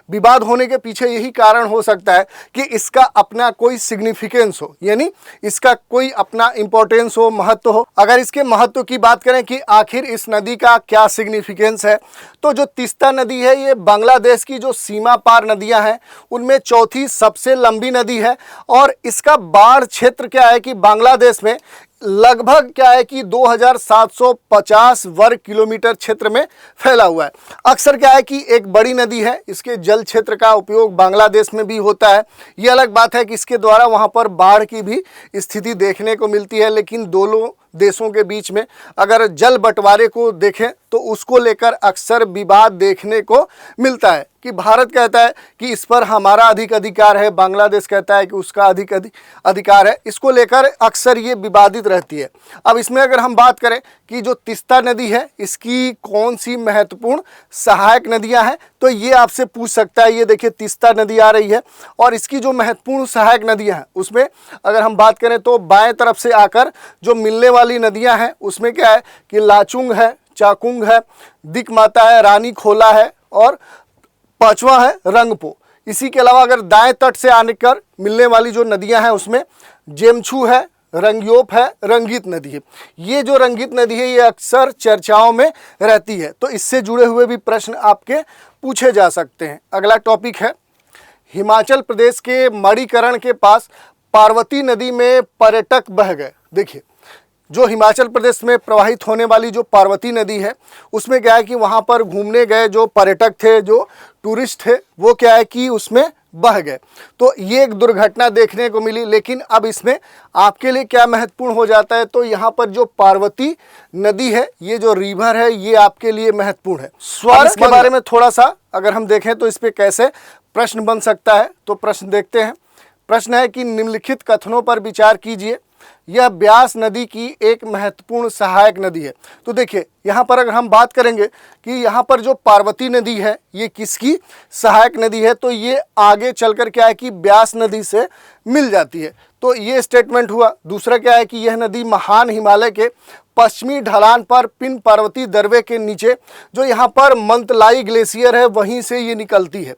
विवाद होने के पीछे यही कारण हो सकता है कि इसका अपना कोई सिग्निफिकेंस हो, यानी इसका कोई अपना इंपॉर्टेंस हो, महत्व हो। अगर इसके महत्व की बात करें कि आखिर इस नदी का क्या सिग्निफिकेंस है, तो जो तीस्ता नदी है ये बांग्लादेश की जो सीमा पार नदियां हैं उनमें चौथी सबसे लंबी नदी है और इसका बाढ़ क्षेत्र क्या है कि बांग्लादेश में लगभग क्या है कि 2750 वर्ग किलोमीटर क्षेत्र में फैला हुआ है। अक्सर क्या है कि एक बड़ी नदी है, इसके जल क्षेत्र का उपयोग बांग्लादेश में भी होता है। ये अलग बात है कि इसके द्वारा वहां पर बाढ़ की भी स्थिति देखने को मिलती है, लेकिन दोनों देशों के बीच में अगर जल बंटवारे को देखें तो उसको लेकर अक्सर विवाद देखने को मिलता है कि भारत कहता है कि इस पर हमारा अधिक अधिकार है, बांग्लादेश कहता है कि उसका अधिक अधिकार है। इसको लेकर अक्सर ये विवादित रहती है। अब इसमें अगर हम बात करें कि जो तीस्ता नदी है इसकी कौन सी महत्वपूर्ण सहायक नदियां हैं, तो ये आपसे पूछ सकता है। ये देखिए तीस्ता नदी आ रही है और इसकी जो महत्वपूर्ण सहायक नदियां हैं उसमें अगर हम बात करें तो बाएं तरफ से आकर जो मिलने वाली नदियां हैं उसमें क्या है कि लाचुंग है, चाकुंग है, दिक माता है, रानी खोला है और पांचवा है रंगपो। इसी के अलावा अगर दाएं तट से आने कर मिलने वाली जो नदियां हैं उसमें जेमछू है, रंगयोप है, रंगीत नदी है। ये जो रंगीत नदी है ये अक्सर चर्चाओं में रहती है, तो इससे जुड़े हुए भी प्रश्न आपके पूछे जा सकते हैं। अगला टॉपिक है हिमाचल प्रदेश के मणिकरण के पास पार्वती नदी में पर्यटक बह गए। देखिए, जो हिमाचल प्रदेश में प्रवाहित होने वाली जो पार्वती नदी है उसमें क्या है कि वहाँ पर घूमने गए जो पर्यटक थे, जो टूरिस्ट थे, वो क्या है कि उसमें बह गए। तो ये एक दुर्घटना देखने को मिली। लेकिन अब इसमें आपके लिए क्या महत्वपूर्ण हो जाता है, तो यहाँ पर जो पार्वती नदी है, ये जो रिवर है, ये आपके लिए महत्वपूर्ण है। स्वर्ग के बारे में थोड़ा सा अगर हम देखें तो इस पर कैसे प्रश्न बन सकता है, तो प्रश्न देखते हैं। प्रश्न है कि निम्नलिखित कथनों पर विचार कीजिए, यह ब्यास नदी की एक महत्वपूर्ण सहायक नदी है। तो देखिए, यहाँ पर अगर हम बात करेंगे कि यहाँ पर जो पार्वती नदी है ये किसकी सहायक नदी है, तो ये आगे चलकर क्या है कि ब्यास नदी से मिल जाती है। तो ये स्टेटमेंट हुआ। दूसरा क्या है कि यह नदी महान हिमालय के पश्चिमी ढलान पर पिन पार्वती दरवे के नीचे जो यहाँ पर मंतलाई ग्लेशियर है वहीं से ये निकलती है।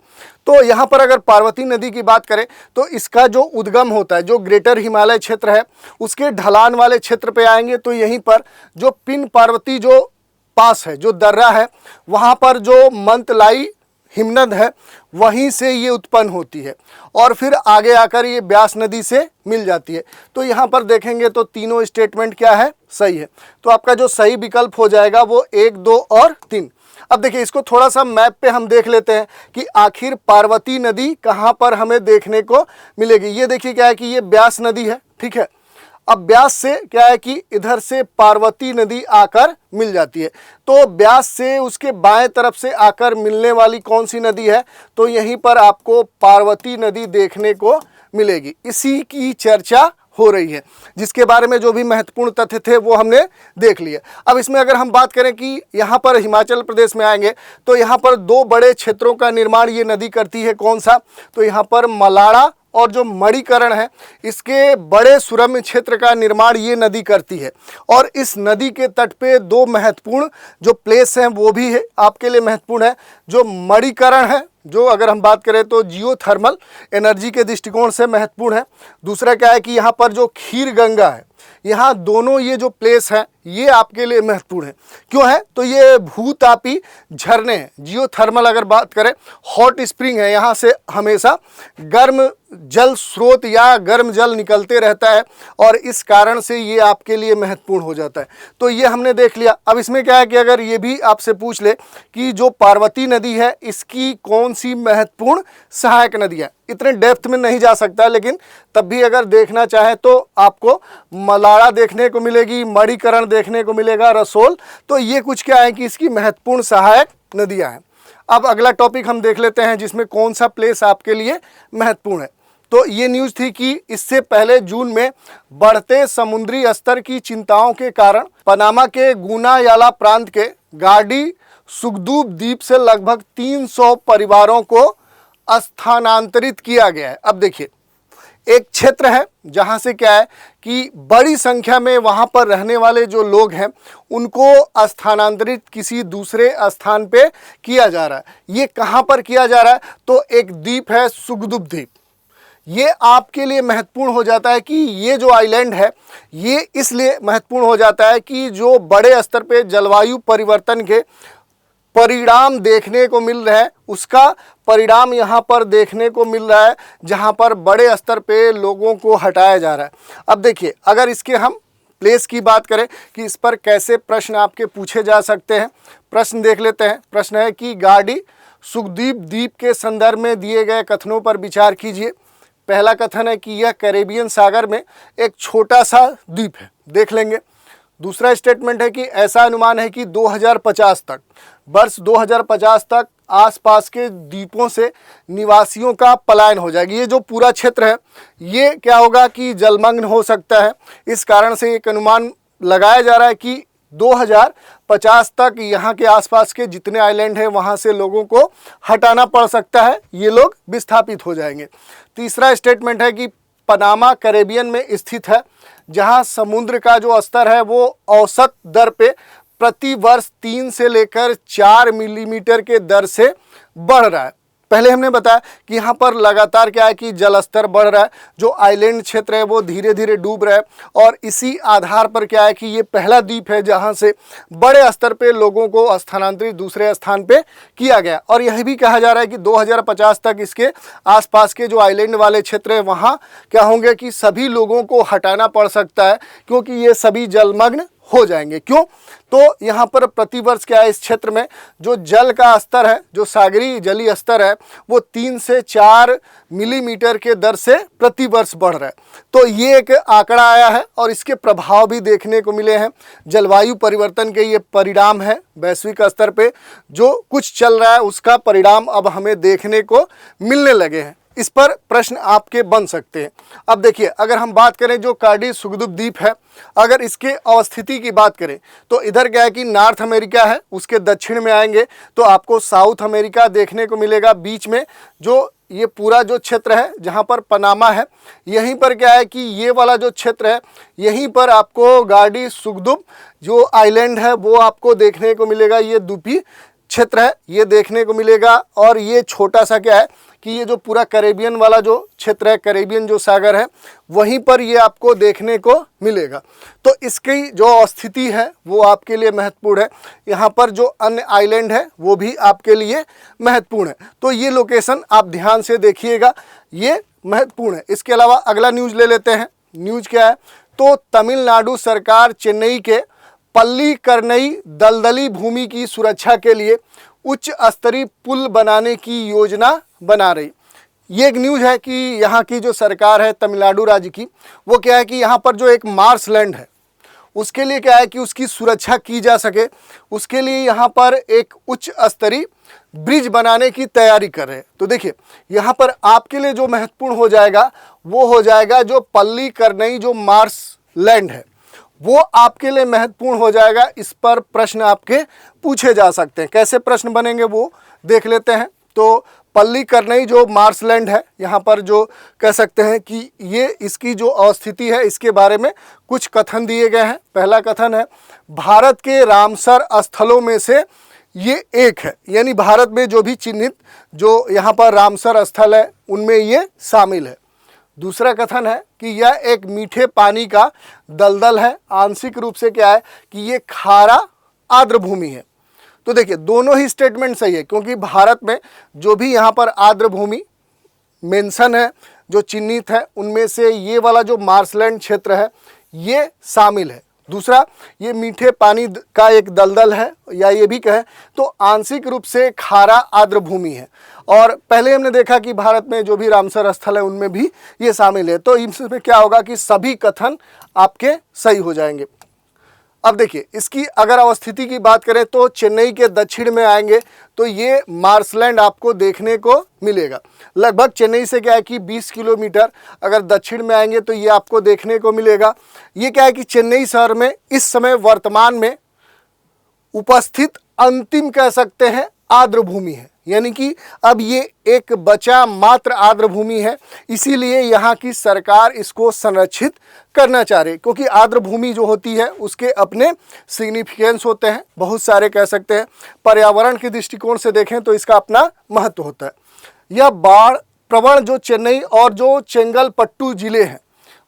तो यहाँ पर अगर पार्वती नदी की बात करें तो इसका जो उद्गम होता है, जो ग्रेटर हिमालय क्षेत्र है उसके ढलान वाले क्षेत्र पे आएंगे तो यहीं पर जो पिन पार्वती जो पास है, जो दर्रा है, वहाँ पर जो मंतलाई हिमनद है वहीं से ये उत्पन्न होती है और फिर आगे आकर ये ब्यास नदी से मिल जाती है। तो यहाँ पर देखेंगे तो तीनों स्टेटमेंट क्या है, सही है। तो आपका जो सही विकल्प हो जाएगा वो 1, 2 और 3। अब देखिए इसको थोड़ा सा मैप पे हम देख लेते हैं कि आखिर पार्वती नदी कहाँ पर हमें देखने को मिलेगी। ये देखिए क्या है कि ये ब्यास नदी है, ठीक है। अब ब्यास से क्या है कि इधर से पार्वती नदी आकर मिल जाती है। तो ब्यास से उसके बाएं तरफ से आकर मिलने वाली कौन सी नदी है, तो यहीं पर आपको पार्वती नदी देखने को मिलेगी। इसी की चर्चा हो रही है, जिसके बारे में जो भी महत्वपूर्ण तथ्य थे वो हमने देख लिए। अब इसमें अगर हम बात करें कि यहाँ पर हिमाचल प्रदेश में आएंगे तो यहाँ पर दो बड़े क्षेत्रों का निर्माण ये नदी करती है। कौन सा, तो यहाँ पर मलाड़ा और जो मणिकरण है इसके बड़े सुरम्य क्षेत्र का निर्माण ये नदी करती है। और इस नदी के तट पे दो महत्वपूर्ण जो प्लेस हैं वो भी है आपके लिए महत्वपूर्ण है। जो मणिकरण है, जो अगर हम बात करें तो जियोथर्मल एनर्जी के दृष्टिकोण से महत्वपूर्ण है। दूसरा क्या है कि यहाँ पर जो खीर गंगा है, यहाँ दोनों ये जो प्लेस हैं ये आपके लिए महत्वपूर्ण है। क्यों है, तो ये भूतापी झरने हैं। जियोथर्मल अगर बात करें, हॉट स्प्रिंग है, यहाँ से हमेशा गर्म जल स्रोत या गर्म जल निकलते रहता है और इस कारण से ये आपके लिए महत्वपूर्ण हो जाता है। तो ये हमने देख लिया। अब इसमें क्या है कि अगर ये भी आपसे पूछ ले कि जो पार्वती नदी है इसकी कौन सी महत्वपूर्ण सहायक नदी है, इतने डेप्थ में नहीं जा सकता, लेकिन तब भी अगर देखना चाहे तो आपको मलाड़ा देखने को मिलेगी, मणिकरण देखने को मिलेगा, रसोल। तो ये कुछ क्या है कि इसकी महत्वपूर्ण सहायक नदियां हैं। अब अगला टॉपिक हम देख लेते हैं जिसमें कौन सा प्लेस आपके लिए महत्वपूर्ण है। तो ये न्यूज़ थी कि इससे पहले जून में बढ़ते समुद्री स्तर की चिंताओं के कारण पनामा के गुनायाला प्रांत के गार्डी सुगदूब द्वीप से लगभग 300 परिवारों को स्थानांतरित किया गया है। अब देखिए एक क्षेत्र है जहां से क्या है कि बड़ी संख्या में वहां पर रहने वाले जो लोग हैं उनको स्थानांतरित किसी दूसरे स्थान पे किया जा रहा है। ये कहां पर किया जा रहा है, तो एक द्वीप है सुगदूब द्वीप। ये आपके लिए महत्वपूर्ण हो जाता है कि ये जो आइलैंड है ये इसलिए महत्वपूर्ण हो जाता है कि जो बड़े स्तर पे जलवायु परिवर्तन के परिणाम देखने को मिल रहे हैं उसका परिणाम यहाँ पर देखने को मिल रहा है, जहाँ पर बड़े स्तर पे लोगों को हटाया जा रहा है। अब देखिए अगर इसके हम प्लेस की बात करें कि इस पर कैसे प्रश्न आपके पूछे जा सकते हैं, प्रश्न देख लेते हैं। प्रश्न है कि गार्डी सुगदूब द्वीप के संदर्भ में दिए गए कथनों पर विचार कीजिए। पहला कथन है कि यह कैरेबियन सागर में एक छोटा सा द्वीप है, देख लेंगे। दूसरा स्टेटमेंट है कि ऐसा अनुमान है कि 2050 तक, वर्ष 2050 तक आसपास के द्वीपों से निवासियों का पलायन हो जाएगी। ये जो पूरा क्षेत्र है ये क्या होगा कि जलमग्न हो सकता है। इस कारण से एक अनुमान लगाया जा रहा है कि 2050 तक यहाँ के आसपास के जितने आइलैंड हैं वहाँ से लोगों को हटाना पड़ सकता है, ये लोग विस्थापित हो जाएंगे। तीसरा स्टेटमेंट है कि पनामा कैरेबियन में स्थित है, जहाँ समुद्र का जो स्तर है वो औसत दर पे प्रति वर्ष 3 से लेकर 4 मिलीमीटर के दर से बढ़ रहा है। पहले हमने बताया कि यहाँ पर लगातार क्या है कि जल स्तर बढ़ रहा है, जो आइलैंड क्षेत्र है वो धीरे धीरे डूब रहा है और इसी आधार पर क्या है कि ये पहला द्वीप है जहाँ से बड़े स्तर पे लोगों को स्थानांतरित दूसरे स्थान पे किया गया। और यह भी कहा जा रहा है कि 2050 तक इसके आसपास के जो आइलैंड वाले क्षेत्र है वहाँ क्या होंगे कि सभी लोगों को हटाना पड़ सकता है, क्योंकि ये सभी जलमग्न हो जाएंगे। क्यों, तो यहाँ पर प्रतिवर्ष क्या है इस क्षेत्र में जो जल का स्तर है, जो सागरीय जलीय स्तर है वो 3 से 4 मिलीमीटर के दर से प्रतिवर्ष बढ़ रहा है। तो ये एक आंकड़ा आया है और इसके प्रभाव भी देखने को मिले हैं। जलवायु परिवर्तन के ये परिणाम है, वैश्विक स्तर पे जो कुछ चल रहा है उसका परिणाम अब हमें देखने को मिलने लगे हैं। इस पर प्रश्न आपके बन सकते हैं। अब देखिए अगर हम बात करें जो गार्डी सुगदूब द्वीप है, अगर इसके अवस्थिति की बात करें तो इधर क्या है कि नॉर्थ अमेरिका है, उसके दक्षिण में आएंगे तो आपको साउथ अमेरिका देखने को मिलेगा। बीच में जो ये पूरा जो क्षेत्र है जहाँ पर पनामा है, यहीं पर क्या है कि ये वाला जो क्षेत्र है यहीं पर आपको गार्डी सुगदूब जो आइलैंड है वो आपको देखने को मिलेगा। ये द्वीपीय क्षेत्र है ये देखने को मिलेगा। और ये छोटा सा क्या है कि ये जो पूरा कैरेबियन वाला जो क्षेत्र है, कैरेबियन जो सागर है, वहीं पर ये आपको देखने को मिलेगा। तो इसकी जो स्थिति है वो आपके लिए महत्वपूर्ण है। यहाँ पर जो अन्य आइलैंड है वो भी आपके लिए महत्वपूर्ण है। तो ये लोकेशन आप ध्यान से देखिएगा, ये महत्वपूर्ण है। इसके अलावा अगला न्यूज़ ले लेते हैं। न्यूज़ क्या है, तो तमिलनाडु सरकार चेन्नई के पल्ली करनई दलदली भूमि की सुरक्षा के लिए उच्च स्तरीय पुल बनाने की योजना बना रही। ये एक न्यूज़ है कि यहाँ की जो सरकार है तमिलनाडु राज्य की, वो क्या है कि यहाँ पर जो एक मार्शलैंड है उसके लिए क्या है कि उसकी सुरक्षा की जा सके, उसके लिए यहाँ पर एक उच्च स्तरीय ब्रिज बनाने की तैयारी कर रहे हैं। तो देखिए यहाँ पर आपके लिए जो महत्वपूर्ण हो जाएगा वो हो जाएगा जो पल्ली करनई जो मार्शलैंड है वो आपके लिए महत्वपूर्ण हो जाएगा। इस पर प्रश्न आपके पूछे जा सकते हैं। कैसे प्रश्न बनेंगे वो देख लेते हैं। तो पल्ली करनई जो मार्शलैंड है, यहाँ पर जो कह सकते हैं कि ये इसकी जो अवस्थिति है इसके बारे में कुछ कथन दिए गए हैं। पहला कथन है भारत के रामसर स्थलों में से ये एक है, यानी भारत में जो भी चिन्हित जो यहाँ पर रामसर स्थल है उनमें ये शामिल है। दूसरा कथन है कि यह एक मीठे पानी का दलदल है, आंशिक रूप से क्या है कि ये खारा आर्द्र भूमि है। तो देखिए दोनों ही स्टेटमेंट सही है, क्योंकि भारत में जो भी यहाँ पर आर्द्र भूमि मेंशन है जो चिन्हित है उनमें से ये वाला जो मार्शलैंड क्षेत्र है ये शामिल है। दूसरा, ये मीठे पानी का एक दलदल है, या ये भी कहें तो आंशिक रूप से खारा आर्द्र भूमि है। और पहले हमने देखा कि भारत में जो भी रामसर स्थल है उनमें भी ये शामिल है। तो इसमें क्या होगा कि सभी कथन आपके सही हो जाएंगे। अब देखिए इसकी अगर अवस्थिति की बात करें तो चेन्नई के दक्षिण में आएंगे तो ये मार्शलैंड आपको देखने को मिलेगा। लगभग चेन्नई से क्या है कि 20 किलोमीटर अगर दक्षिण में आएंगे तो ये आपको देखने को मिलेगा। ये क्या है कि चेन्नई शहर में इस समय वर्तमान में उपस्थित अंतिम कह सकते हैं आर्द्र भूमि है, यानी कि अब ये एक बचा मात्र आर्द्र भूमि है। इसीलिए यहाँ की सरकार इसको संरक्षित करना चाह रही है, क्योंकि आर्द्र भूमि जो होती है उसके अपने सिग्निफिकेंस होते हैं, बहुत सारे कह सकते हैं। पर्यावरण के दृष्टिकोण से देखें तो इसका अपना महत्व होता है। यह बाढ़ प्रवण जो चेन्नई और जो चेंगलपट्टू जिले हैं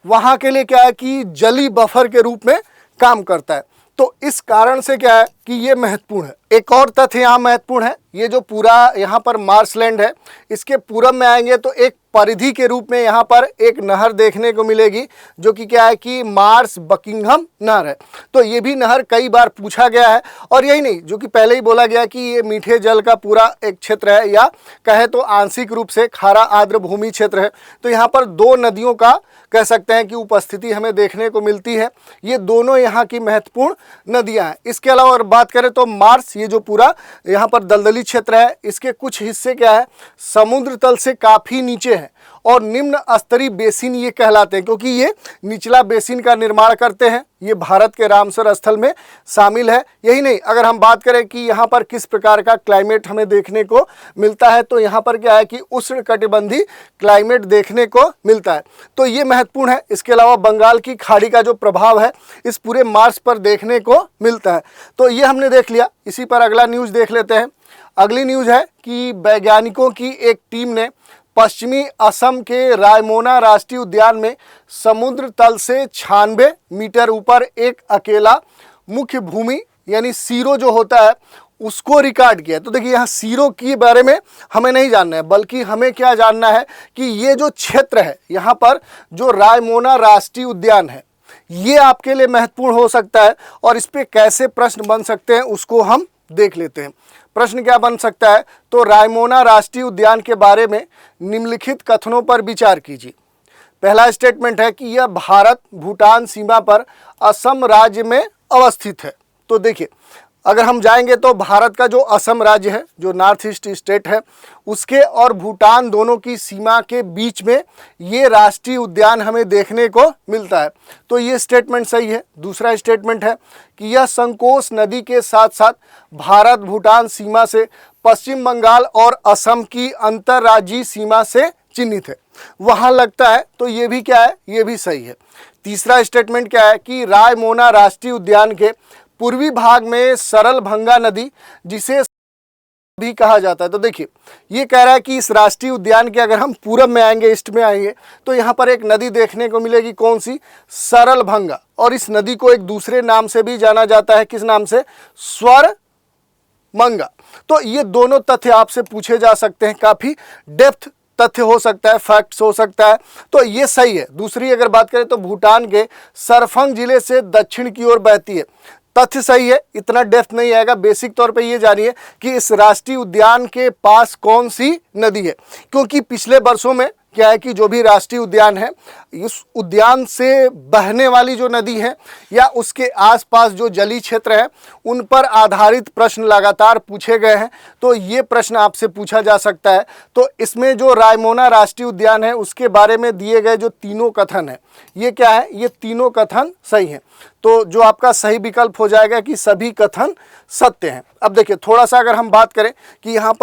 वहाँ के लिए क्या है कि जली बफर के रूप में काम करता है। तो इस कारण से क्या है कि ये महत्वपूर्ण है। एक और तथ्य यहाँ महत्वपूर्ण है, ये जो पूरा यहाँ पर मार्शलैंड है इसके पूरब में आएंगे तो एक परिधि के रूप में यहाँ पर एक नहर देखने को मिलेगी जो कि क्या है कि मार्श बकिंघम नहर है। तो ये भी नहर कई बार पूछा गया है। और यही नहीं, जो कि पहले ही बोला गया कि ये मीठे जल का पूरा एक क्षेत्र है, या कहे तो आंशिक रूप से खारा आर्द्र भूमि क्षेत्र है। तो यहाँ पर दो नदियों का कह सकते हैं कि उपस्थिति हमें देखने को मिलती है। ये दोनों यहाँ की महत्वपूर्ण नदियाँ हैं। इसके अलावा और बात करें तो मार्श, ये जो पूरा यहाँ पर दलदली क्षेत्र है इसके कुछ हिस्से क्या है समुद्र तल से काफ़ी नीचे है और निम्न स्तरीय बेसिन ये कहलाते हैं, क्योंकि ये निचला बेसिन का निर्माण करते हैं। ये भारत के रामसर स्थल में शामिल है। यही नहीं, अगर हम बात करें कि यहाँ पर किस प्रकार का क्लाइमेट हमें देखने को मिलता है तो यहाँ पर क्या है कि उष्णकटिबंधीय क्लाइमेट देखने को मिलता है। तो ये महत्वपूर्ण है। इसके अलावा बंगाल की खाड़ी का जो प्रभाव है इस पूरे मार्श पर देखने को मिलता है। तो ये हमने देख लिया। इसी पर अगला न्यूज़ देख लेते हैं। अगली न्यूज़ है कि वैज्ञानिकों की एक टीम ने पश्चिमी असम के रायमोना राष्ट्रीय उद्यान में समुद्र तल से 96 मीटर ऊपर एक अकेला मुख्य भूमि यानी सीरो जो होता है उसको रिकॉर्ड किया। तो देखिए यहाँ सीरो के बारे में हमें नहीं जानना है, बल्कि हमें क्या जानना है कि ये जो क्षेत्र है यहाँ पर जो रायमोना राष्ट्रीय उद्यान है ये आपके लिए महत्वपूर्ण हो सकता है। और इस पर कैसे प्रश्न बन सकते हैं उसको हम देख लेते हैं। प्रश्न क्या बन सकता है तो रायमोना राष्ट्रीय उद्यान के बारे में निम्नलिखित कथनों पर विचार कीजिए। पहला स्टेटमेंट है कि यह भारत भूटान सीमा पर असम राज्य में अवस्थित है। तो देखिए अगर हम जाएंगे तो भारत का जो असम राज्य है जो नॉर्थ ईस्ट स्टेट है उसके और भूटान दोनों की सीमा के बीच में ये राष्ट्रीय उद्यान हमें देखने को मिलता है। तो ये स्टेटमेंट सही है। दूसरा स्टेटमेंट है कि यह संकोश नदी के साथ साथ भारत भूटान सीमा से पश्चिम बंगाल और असम की अंतर्राज्यीय सीमा से चिन्हित है, वहाँ लगता है। तो ये भी क्या है, ये भी सही है। तीसरा स्टेटमेंट क्या है कि रायमोना राष्ट्रीय उद्यान के पूर्वी भाग में सरल भंगा नदी जिसे भी कहा जाता है। तो देखिए ये कह रहा है कि इस राष्ट्रीय उद्यान के अगर हम पूरब में आएंगे, ईस्ट में आएंगे तो यहाँ पर एक नदी देखने को मिलेगी। कौन सी? सरल भंगा। और इस नदी को एक दूसरे नाम से भी जाना जाता है। किस नाम से? स्वर मंगा। तो ये दोनों तथ्य आपसे पूछे जा सकते हैं, काफ़ी डेप्थ तथ्य हो सकता है, फैक्ट्स हो सकता है। तो ये सही है। दूसरी अगर बात करें तो भूटान के सरफंग जिले से दक्षिण की ओर बहती है। तथ्य सही है, इतना डेप्थ नहीं आएगा। बेसिक तौर पे ये जानिए कि इस राष्ट्रीय उद्यान के पास कौन सी नदी है, क्योंकि पिछले वर्षों में क्या है कि जो भी राष्ट्रीय उद्यान है, इस उद्यान से बहने वाली जो नदी है या उसके आसपास जो जलीय क्षेत्र है, उन पर आधारित प्रश्न लगातार पूछे गए हैं। तो ये प्रश्न आपसे पूछा जा सकता है। तो इसमें जो रायमोना राष्ट्रीय उद्यान है उसके बारे में दिए गए जो तीनों कथन है, ये क्या है, ये तीनों कथन सही हैं। तो जो आपका सही विकल्प हो जाएगा कि सभी कथन सत्य हैं। अब देखिए थोड़ा सा अगर हम बात करें कि यहाँ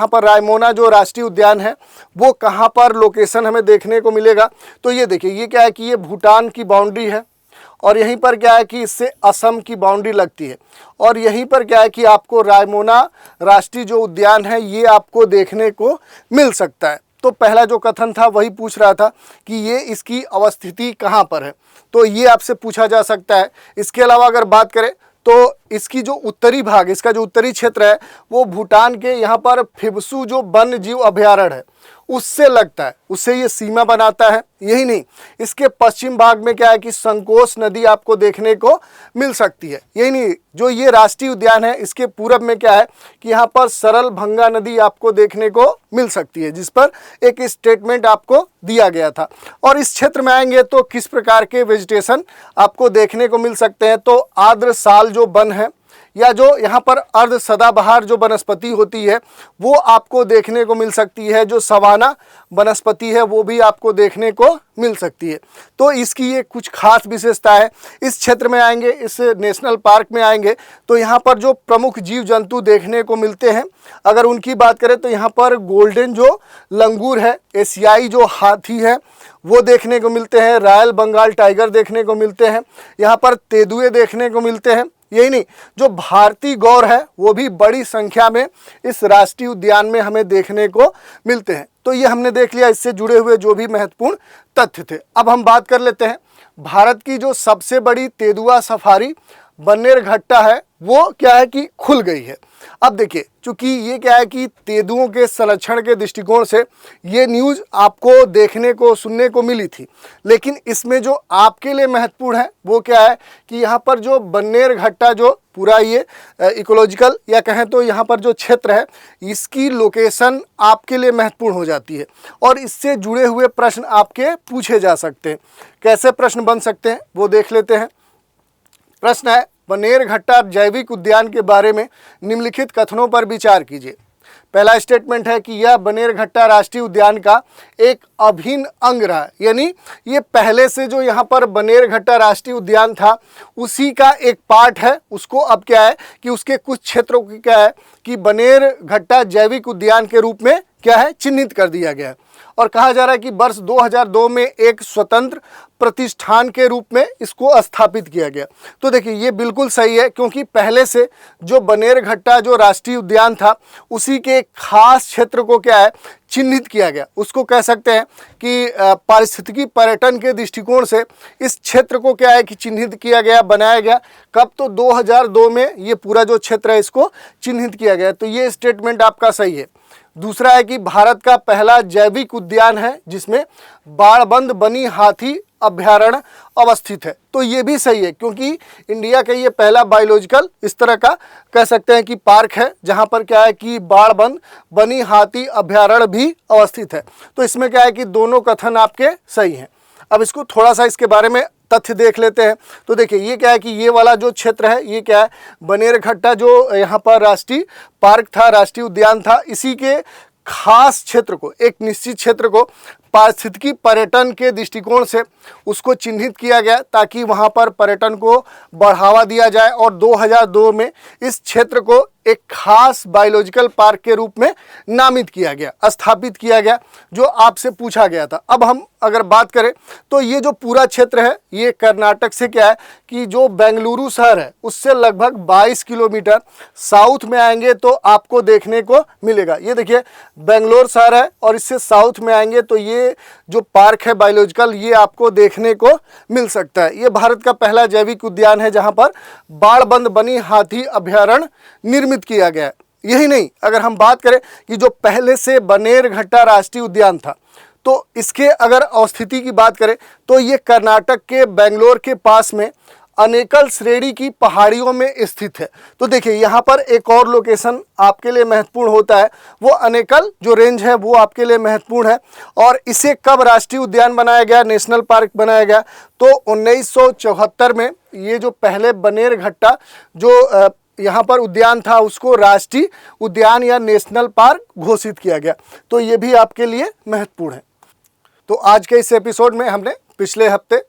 पर रायमोना जो राष्ट्रीय उद्यान है वो कहाँ पर लोकेशन हमें देखने को मिलेगा, तो ये देखिए ये क्या है कि ये भूटान की बाउंड्री है और यहीं पर क्या है कि इससे असम की बाउंड्री लगती है और यहीं पर क्या है कि आपको रायमोना राष्ट्रीय जो उद्यान है ये आपको देखने को मिल सकता है। तो पहला जो कथन था वही पूछ रहा था कि ये इसकी अवस्थिति कहाँ पर है, तो ये आपसे पूछा जा सकता है। इसके अलावा अगर बात करें तो इसकी जो उत्तरी भाग, इसका जो उत्तरी क्षेत्र है वो भूटान के यहाँ पर फिबसू जो वन्य जीव अभयारण्य है उससे लगता है, उससे ये सीमा बनाता है। यही नहीं, इसके पश्चिम भाग में क्या है कि संकोश नदी आपको देखने को मिल सकती है। यही नहीं, जो ये राष्ट्रीय उद्यान है इसके पूरब में क्या है कि यहाँ पर सरल भंगा नदी आपको देखने को मिल सकती है, जिस पर एक स्टेटमेंट आपको दिया गया था। और इस क्षेत्र में आएंगे तो किस प्रकार के वेजिटेशन आपको देखने को मिल सकते हैं, तो आर्द्र साल जो वन है या जो यहाँ पर अर्ध सदाबहार जो वनस्पति होती है वो आपको देखने को मिल सकती है। जो सवाना वनस्पति है वो भी आपको देखने को मिल सकती है। तो इसकी ये कुछ खास विशेषता है। इस क्षेत्र में आएंगे, इस नेशनल पार्क में आएंगे तो यहाँ पर जो प्रमुख जीव जंतु देखने को मिलते हैं, अगर उनकी बात करें तो यहाँ पर गोल्डन जो लंगूर है, एशियाई जो हाथी है वो देखने को मिलते हैं, रॉयल बंगाल टाइगर देखने को मिलते हैं, यहाँ पर तेंदुए देखने को मिलते हैं। यही नहीं, जो भारतीय गौर है वो भी बड़ी संख्या में इस राष्ट्रीय उद्यान में हमें देखने को मिलते हैं। तो ये हमने देख लिया इससे जुड़े हुए जो भी महत्वपूर्ण तथ्य थे। अब हम बात कर लेते हैं भारत की जो सबसे बड़ी तेंदुआ सफारी बन्नेरघट्टा है वो क्या है कि खुल गई है। अब देखिए चूंकि ये क्या है कि तेंदुओं के संरक्षण के दृष्टिकोण से ये न्यूज़ आपको देखने को सुनने को मिली थी, लेकिन इसमें जो आपके लिए महत्वपूर्ण है वो क्या है कि यहाँ पर जो बन्नेरघट्टा जो पूरा ये इकोलॉजिकल या कहें तो यहाँ पर जो क्षेत्र है इसकी लोकेशन आपके लिए महत्वपूर्ण हो जाती है और इससे जुड़े हुए प्रश्न आपके पूछे जा सकते हैं। कैसे प्रश्न बन सकते हैं वो देख लेते हैं। प्रश्न है, बन्नेरघट्टा जैविक उद्यान के बारे में निम्नलिखित कथनों पर विचार कीजिए। पहला स्टेटमेंट है कि यह बन्नेरघट्टा राष्ट्रीय उद्यान का एक अभिन्न अंग रहा है, यानी ये पहले से जो यहाँ पर बन्नेरघट्टा राष्ट्रीय उद्यान था उसी का एक पार्ट है। उसको अब क्या है कि उसके कुछ क्षेत्रों की क्या है कि बन्नेरघट्टा जैविक उद्यान के रूप में क्या है चिन्हित कर दिया गया है और कहा जा रहा है कि वर्ष 2002 में एक स्वतंत्र प्रतिष्ठान के रूप में इसको स्थापित किया गया। तो देखिए ये बिल्कुल सही है, क्योंकि पहले से जो बन्नेरघट्टा जो राष्ट्रीय उद्यान था उसी के एक खास क्षेत्र को क्या है चिन्हित किया गया। उसको कह सकते हैं कि पारिस्थितिकी पर्यटन के दृष्टिकोण से इस क्षेत्र को क्या है कि चिन्हित किया गया, बनाया गया। कब? तो 2002 में ये पूरा जो क्षेत्र है इसको चिन्हित किया गया। तो ये स्टेटमेंट आपका सही है। दूसरा है कि भारत का पहला जैविक उद्यान है जिसमें बाड़बंद बनी हाथी अभयारण्य अवस्थित है। तो ये भी सही है, क्योंकि इंडिया का ये पहला बायोलॉजिकल इस तरह का कह सकते हैं कि पार्क है जहाँ पर क्या है कि बाड़बंद बनी हाथी अभयारण्य भी अवस्थित है। तो इसमें क्या है कि दोनों कथन आपके सही हैं। अब इसको थोड़ा सा इसके बारे में तथ्य देख लेते हैं। तो देखिए ये क्या है कि ये वाला जो क्षेत्र है ये क्या है, बन्नेरघट्टा जो यहाँ पर राष्ट्रीय पार्क था, राष्ट्रीय उद्यान था, इसी के खास क्षेत्र को, एक निश्चित क्षेत्र को पारिस्थितिकी पर्यटन के दृष्टिकोण से उसको चिन्हित किया गया ताकि वहाँ पर पर्यटन को बढ़ावा दिया जाए और 2002 में इस क्षेत्र को एक खास बायोलॉजिकल पार्क के रूप में नामित किया गया, स्थापित किया गया, जो आपसे पूछा गया था। अब हम अगर बात करें तो ये जो पूरा क्षेत्र है ये कर्नाटक से क्या है कि जो बेंगलुरु शहर है उससे लगभग 22 किलोमीटर साउथ में आएंगे तो आपको देखने को मिलेगा। ये देखिए बेंगलोर शहर है और इससे साउथ में आएंगे तो ये जो पार्क है बायोलॉजिकल ये आपको देखने को मिल सकता है। ये भारत का पहला जैविक उद्यान है जहां पर बाड़बंद बनी हाथी अभयारण्य निर्मित किया गया है। यही नहीं, अगर हम बात करें कि जो पहले से बन्नेरघट्टा राष्ट्रीय उद्यान था तो इसके अगर अवस्थिति की बात करें तो ये कर्नाटक के बेंगलोर के पास में अनेकल श्रेणी की पहाड़ियों में स्थित है। तो देखिए यहाँ पर एक और लोकेशन आपके लिए महत्वपूर्ण होता है, वो अनेकल जो रेंज है वो आपके लिए महत्वपूर्ण है। और इसे कब राष्ट्रीय उद्यान बनाया गया, नेशनल पार्क बनाया गया? तो 1974 में ये जो पहले बनेरघट्टा जो यहाँ पर उद्यान था उसको राष्ट्रीय उद्यान या नेशनल पार्क घोषित किया गया। तो ये भी आपके लिए महत्वपूर्ण है। तो आज के इस एपिसोड में हमने पिछले हफ्ते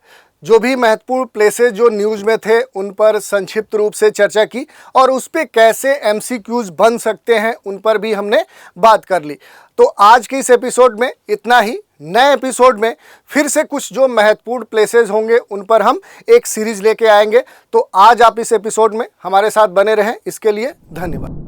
जो भी महत्वपूर्ण प्लेसेस जो न्यूज़ में थे उन पर संक्षिप्त रूप से चर्चा की और उस पर कैसे एमसीक्यूज बन सकते हैं उन पर भी हमने बात कर ली। तो आज के इस एपिसोड में इतना ही। नए एपिसोड में फिर से कुछ जो महत्वपूर्ण प्लेसेस होंगे उन पर हम एक सीरीज लेके आएंगे। तो आज आप इस एपिसोड में हमारे साथ बने रहें, इसके लिए धन्यवाद।